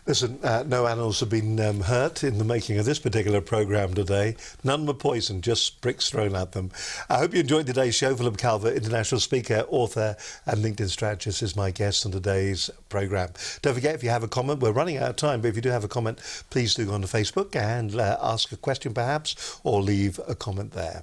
Listen, no animals have been hurt in the making of this particular programme today. None were poisoned, just bricks thrown at them. I hope you enjoyed today's show. Philip Calvert, international speaker, author and LinkedIn strategist, is my guest on today's programme. Don't forget, if you have a comment, we're running out of time, but if you do have a comment, please do go on to Facebook and ask a question perhaps, or leave a comment there.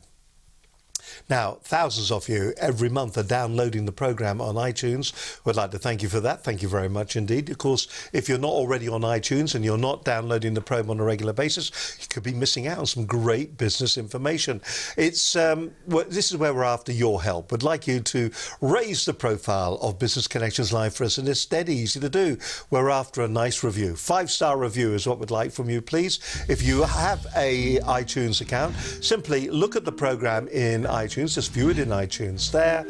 Now, thousands of you every month are downloading the programme on iTunes. We'd like to thank you for that. Thank you very much indeed. Of course, if you're not already on iTunes and you're not downloading the programme on a regular basis, you could be missing out on some great business information. It's this is where we're after your help. We'd like you to raise the profile of Business Connections Live for us, and it's dead easy to do. We're after a nice review. 5-star review is what we'd like from you, please. If you have a iTunes account, simply look at the programme in iTunes, just view it in iTunes there.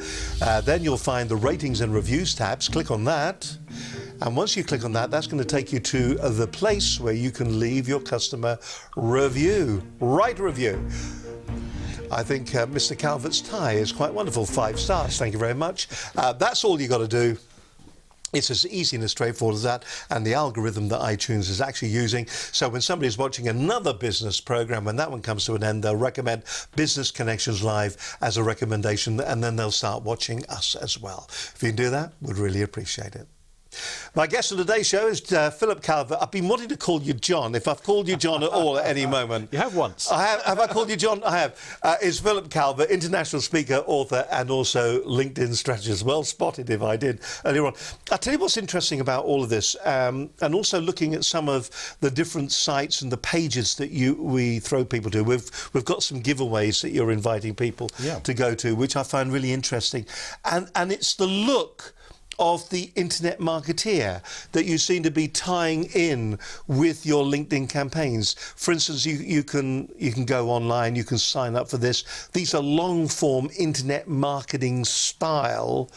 Then you'll find the ratings and reviews tabs. Click on that. And once you click on that, that's going to take you to the place where you can leave your customer review. Write a review. I think Mr. Calvert's tie is quite wonderful. 5 stars. Thank you very much. That's all you got to do. It's as easy and as straightforward as that, and the algorithm that iTunes is actually using. So when somebody's watching another business program, when that one comes to an end, they'll recommend Business Connections Live as a recommendation, and then they'll start watching us as well. If you can do that, we'd really appreciate it. My guest on today's show is Philip Calvert. I've been wanting to call you John, if I've called you John at all at any moment. You have once. I have. Have I called you John? I have. Is Philip Calvert, international speaker, author, and also LinkedIn strategist. Well spotted if I did earlier on. I'll tell you what's interesting about all of this, and also looking at some of the different sites and the pages that we throw people to. We've got some giveaways that you're inviting people to go to, which I find really interesting. And it's the look of the internet marketeer that you seem to be tying in with your LinkedIn campaigns. For instance, you can go online, you can sign up for this. These are long form internet marketing style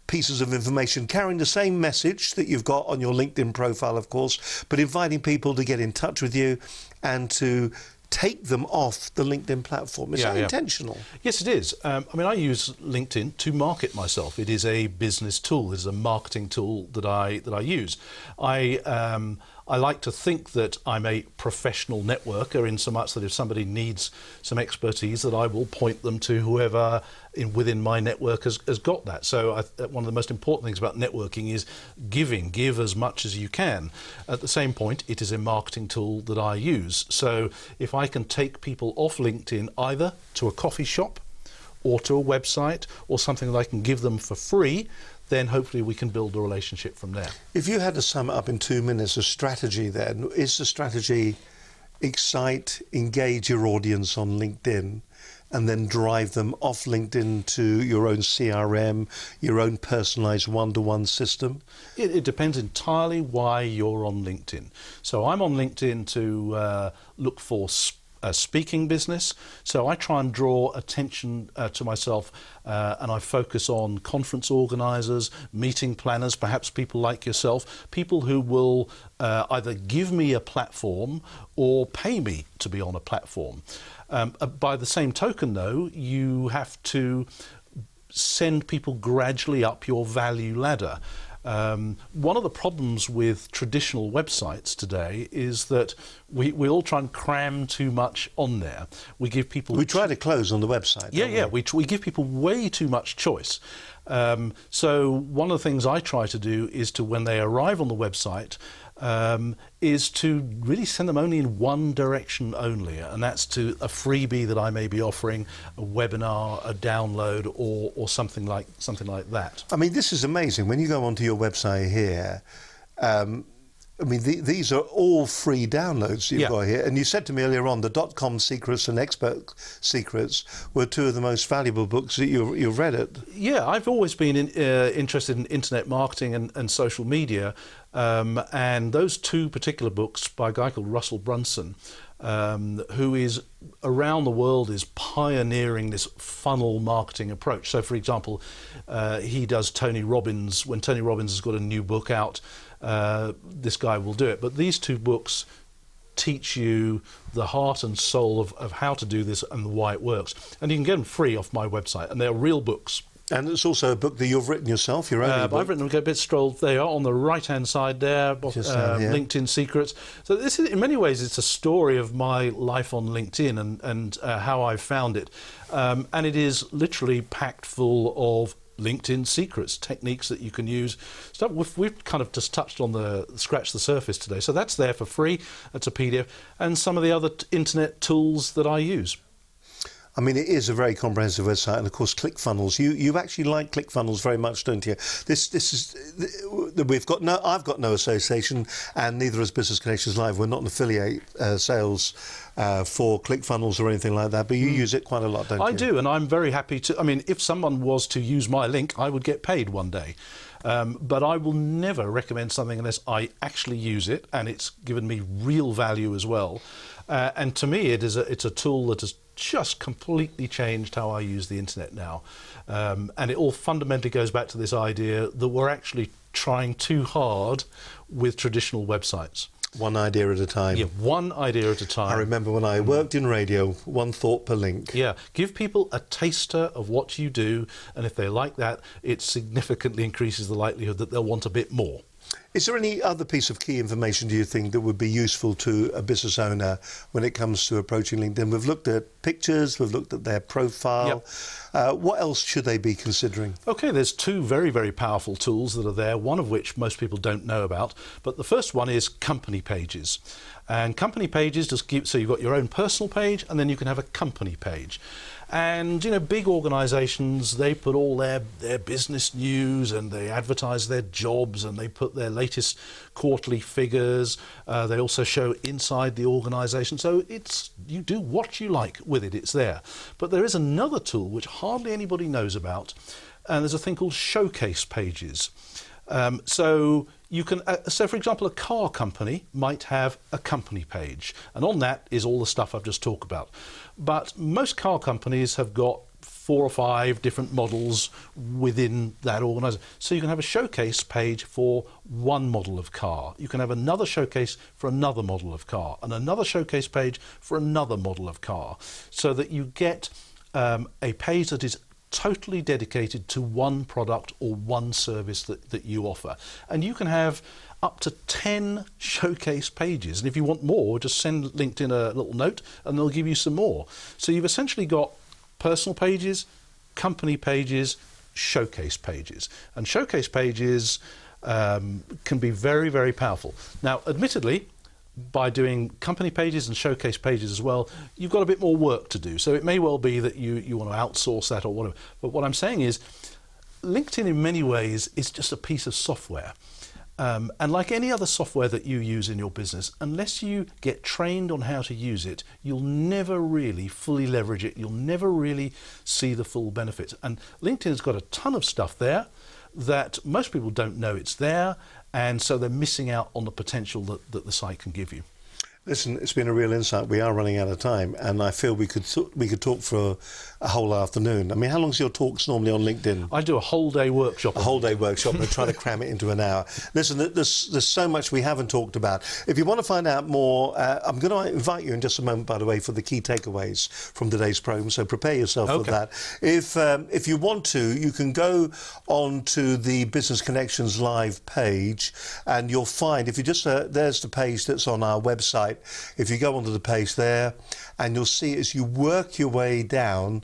pieces of information carrying the same message that you've got on your LinkedIn profile, of course, but inviting people to get in touch with you and to take them off the LinkedIn platform. Is that intentional? Yes, it is. I mean, I use LinkedIn to market myself. It is a business tool. It is a marketing tool that I use. I like to think that I'm a professional networker, in so much that if somebody needs some expertise, that I will point them to whoever within my network has got that. So one of the most important things about networking is giving. Give as much as you can. At the same point, it is a marketing tool that I use. So if I can take people off LinkedIn either to a coffee shop or to a website or something that I can give them for free, then hopefully we can build a relationship from there. If you had to sum it up in 2 minutes, a strategy then, is the strategy excite, engage your audience on LinkedIn, and then drive them off LinkedIn to your own CRM, your own personalised one-to-one system? It depends entirely why you're on LinkedIn. So I'm on LinkedIn to look for speaking business. So I try and draw attention to myself and I focus on conference organisers, meeting planners, perhaps people like yourself, people who will either give me a platform or pay me to be on a platform. By the same token, though, you have to send people gradually up your value ladder. One of the problems with traditional websites today is that we all try and cram too much on there. We give people... We try to close on the website. Yeah. We give people way too much choice. So one of the things I try to do is to, when they arrive on the website, is to really send them only in one direction only, and that's to a freebie that I may be offering, a webinar, a download, or something like that. I mean, this is amazing. When you go onto your website here, I mean, these are all free downloads you've got here. And you said to me earlier on, the .com secrets and expert secrets were two of the most valuable books that you've read it. Yeah, I've always been interested in internet marketing and social media. And those two particular books by a guy called Russell Brunson, who is around the world is pioneering this funnel marketing approach. So, for example, he does Tony Robbins. When Tony Robbins has got a new book out, this guy will do it. But these two books teach you the heart and soul of how to do this and why it works. And you can get them free off my website, and they're real books. And it's also a book that you've written yourself, your own book. I've written them, a bit strolled. They are on the right-hand side there, LinkedIn Secrets. So this is, in many ways, it's a story of my life on LinkedIn and how I found it. And it is literally packed full of LinkedIn secrets, techniques that you can use. Stuff we've kind of just touched on scratched the surface today. So that's there for free. That's a PDF. And some of the other internet tools that I use. I mean, it is a very comprehensive website, and of course, ClickFunnels. You actually like ClickFunnels very much, don't you? This is I've got no association, and neither has Business Connections Live. We're not an affiliate sales for ClickFunnels or anything like that. But you use it quite a lot, don't you? I do, and I'm very happy to. I mean, if someone was to use my link, I would get paid one day. But I will never recommend something unless I actually use it, and it's given me real value as well. And to me, it's a tool that has just completely changed how I use the internet now. And it all fundamentally goes back to this idea that we're actually trying too hard with traditional websites. One idea at a time. Yeah, one idea at a time. I remember when I worked in radio, one thought per link. Yeah, give people a taster of what you do, and if they like that, it significantly increases the likelihood that they'll want a bit more. Is there any other piece of key information, do you think, that would be useful to a business owner when it comes to approaching LinkedIn? We've looked at pictures, we've looked at their profile. Yep. What else should they be considering? Okay, there's two very, very powerful tools that are there, one of which most people don't know about. But the first one is company pages. And company pages just give, so you've got your own personal page, and then you can have a company page. And, you know, big organisations, they put all their business news, and they advertise their jobs, and they put their latest quarterly figures. They also show inside the organisation. So you do what you like with it, it's there. But there is another tool which hardly anybody knows about, and there's a thing called showcase pages. So you can, so for example, a car company might have a company page, and on that is all the stuff I've just talked about. But most car companies have got 4 or 5 different models within that organisation. So you can have a showcase page for one model of car. You can have another showcase for another model of car, and another showcase page for another model of car, so that you get a page that is totally dedicated to one product or one service that you offer. And you can have up to 10 showcase pages, and if you want more, just send LinkedIn a little note and they'll give you some more. So you've essentially got personal pages, company pages, showcase pages, and showcase pages can be very, very powerful. Now, admittedly, by doing company pages and showcase pages as well, you've got a bit more work to do. So it may well be that you want to outsource that or whatever. But what I'm saying is, LinkedIn in many ways is just a piece of software. And like any other software that you use in your business, unless you get trained on how to use it, you'll never really fully leverage it. You'll never really see the full benefits. And LinkedIn's got a ton of stuff there that most people don't know it's there, and so they're missing out on the potential that the site can give you. Listen, it's been a real insight. We are running out of time, and I feel we could talk for a whole afternoon. I mean, how long's your talks normally on LinkedIn? I do a whole day workshop. A whole day workshop, and try to cram it into an hour. Listen, there's so much we haven't talked about. If you want to find out more, I'm going to invite you in just a moment, by the way, for the key takeaways from today's program. So prepare yourself for that. If you want to, you can go on to the Business Connections Live page, and you'll find, if you just there's the page that's on our website. If you go onto the page there, and you'll see as you work your way down,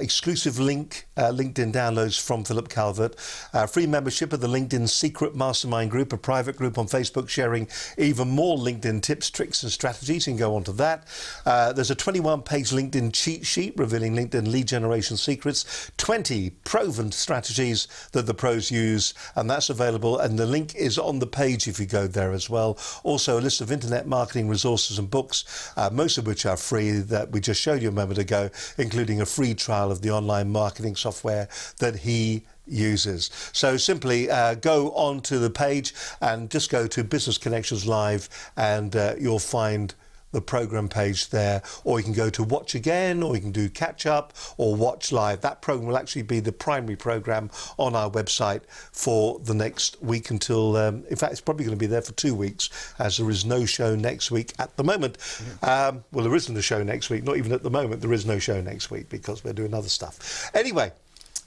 exclusive LinkedIn downloads from Philip Calvert, free membership of the LinkedIn Secret Mastermind Group, a private group on Facebook sharing even more LinkedIn tips, tricks and strategies. You can go onto that. There's a 21-page LinkedIn cheat sheet revealing LinkedIn lead generation secrets, 20 proven strategies that the pros use, and that's available, and the link is on the page if you go there as well. Also a list of internet marketing resources and books, most of which are free, that we just showed you a moment ago, including a free trial of the online marketing software that he uses. So simply go onto the page and just go to Business Connections Live, and you'll find the program page there, or you can go to watch again, or you can do catch up or watch live. That program will actually be the primary program on our website for the next week until, in fact, it's probably going to be there for 2 weeks, as there is no show next week at the moment. Well, there isn't a show next week, not even at the moment. There is no show next week because we're doing other stuff. Anyway,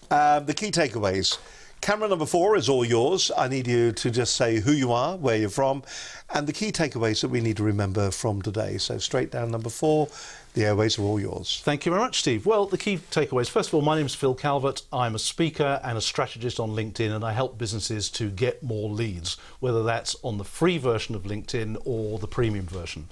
the key takeaways. Camera number 4 is all yours. I need you to just say who you are, where you're from, and the key takeaways that we need to remember from today. So straight down number 4, the airways are all yours. Thank you very much, Steve. Well, the key takeaways. First of all, my name is Phil Calvert. I'm a speaker and a strategist on LinkedIn, and I help businesses to get more leads, whether that's on the free version of LinkedIn or the premium version.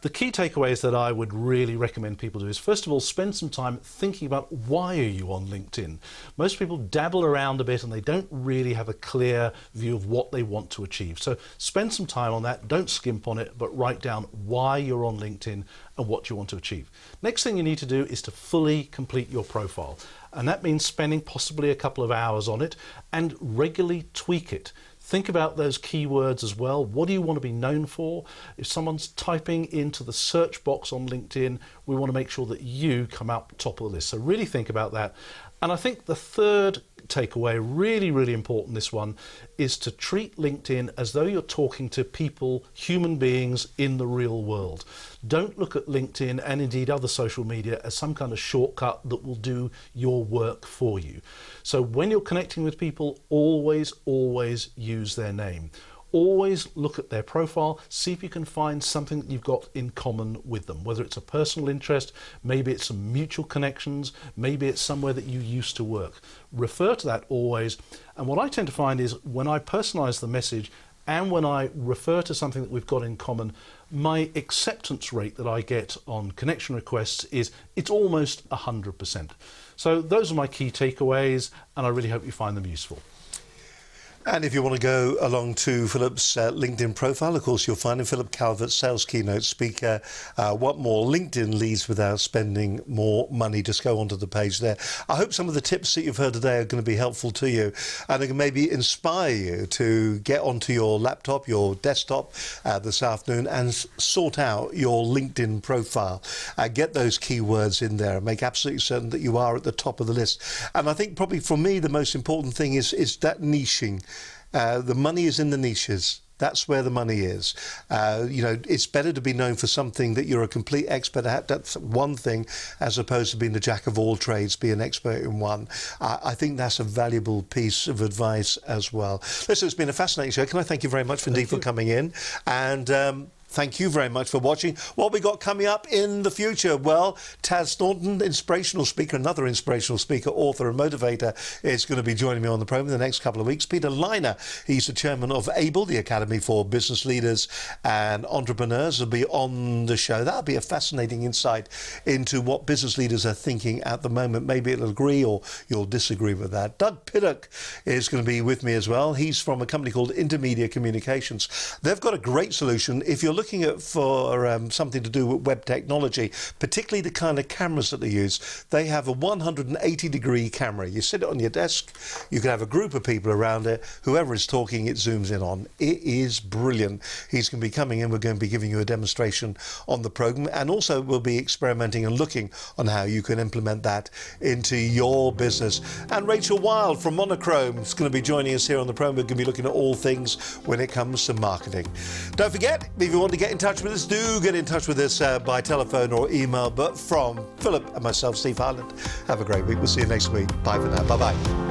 The key takeaways that I would really recommend people do is, first of all, spend some time thinking about why are you on LinkedIn. Most people dabble around a bit and they don't really have a clear view of what they want to achieve. So spend some time on that. Don't skimp on it, but write down why you're on LinkedIn and what you want to achieve. Next thing you need to do is to fully complete your profile. And that means spending possibly a couple of hours on it and regularly tweak it. Think about those keywords as well. What do you want to be known for? If someone's typing into the search box on LinkedIn, we want to make sure that you come out top of the list. So really think about that. And I think the third takeaway, really, really important, this one, is to treat LinkedIn as though you're talking to people, human beings in the real world. Don't look at LinkedIn and indeed other social media as some kind of shortcut that will do your work for you. So when you're connecting with people, always, always use their name. Always look at their profile, see if you can find something that you've got in common with them, whether it's a personal interest, maybe it's some mutual connections, maybe it's somewhere that you used to work. Refer to that always. And what I tend to find is when I personalize the message and when I refer to something that we've got in common, my acceptance rate that I get on connection requests it's almost 100%. So those are my key takeaways, and I really hope you find them useful. And if you want to go along to Philip's LinkedIn profile, of course, you'll find him, Philip Calvert, sales keynote speaker. What more? LinkedIn leads without spending more money. Just go onto the page there. I hope some of the tips that you've heard today are going to be helpful to you, and they can maybe inspire you to get onto your laptop, your desktop this afternoon and sort out your LinkedIn profile. Get those keywords in there and make absolutely certain that you are at the top of the list. And I think probably for me, the most important thing is that niching. The money is in the niches. That's where the money is. It's better to be known for something that you're a complete expert at. That's one thing, as opposed to being the jack of all trades, be an expert in one. I think that's a valuable piece of advice as well. Listen, it's been a fascinating show. Can I thank you very much indeed for coming in? And Thank you very much for watching. What we got coming up in the future? Well, Taz Thornton, inspirational speaker, another inspirational speaker, author and motivator, is going to be joining me on the program in the next couple of weeks. Peter Liner, he's the chairman of ABLE, the Academy for Business Leaders and Entrepreneurs, will be on the show. That'll be a fascinating insight into what business leaders are thinking at the moment. Maybe it'll agree or you'll disagree with that. Doug Piddock is going to be with me as well. He's from a company called Intermedia Communications. They've got a great solution if you're looking at for something to do with web technology, particularly the kind of cameras that they use. They have a 180-degree camera. You sit it on your desk, you can have a group of people around it, whoever is talking, it zooms in on. It is brilliant. He's going to be coming in, we're going to be giving you a demonstration on the program, and also we'll be experimenting and looking on how you can implement that into your business. And Rachel Wild from Monochrome is going to be joining us here on the program. We're going to be looking at all things when it comes to marketing. Don't forget, if you want to get in touch with us, do get in touch with us by telephone or email. But from Philip and myself, Steve Highland, have a great week. We'll see you next week. Bye for now. Bye-bye.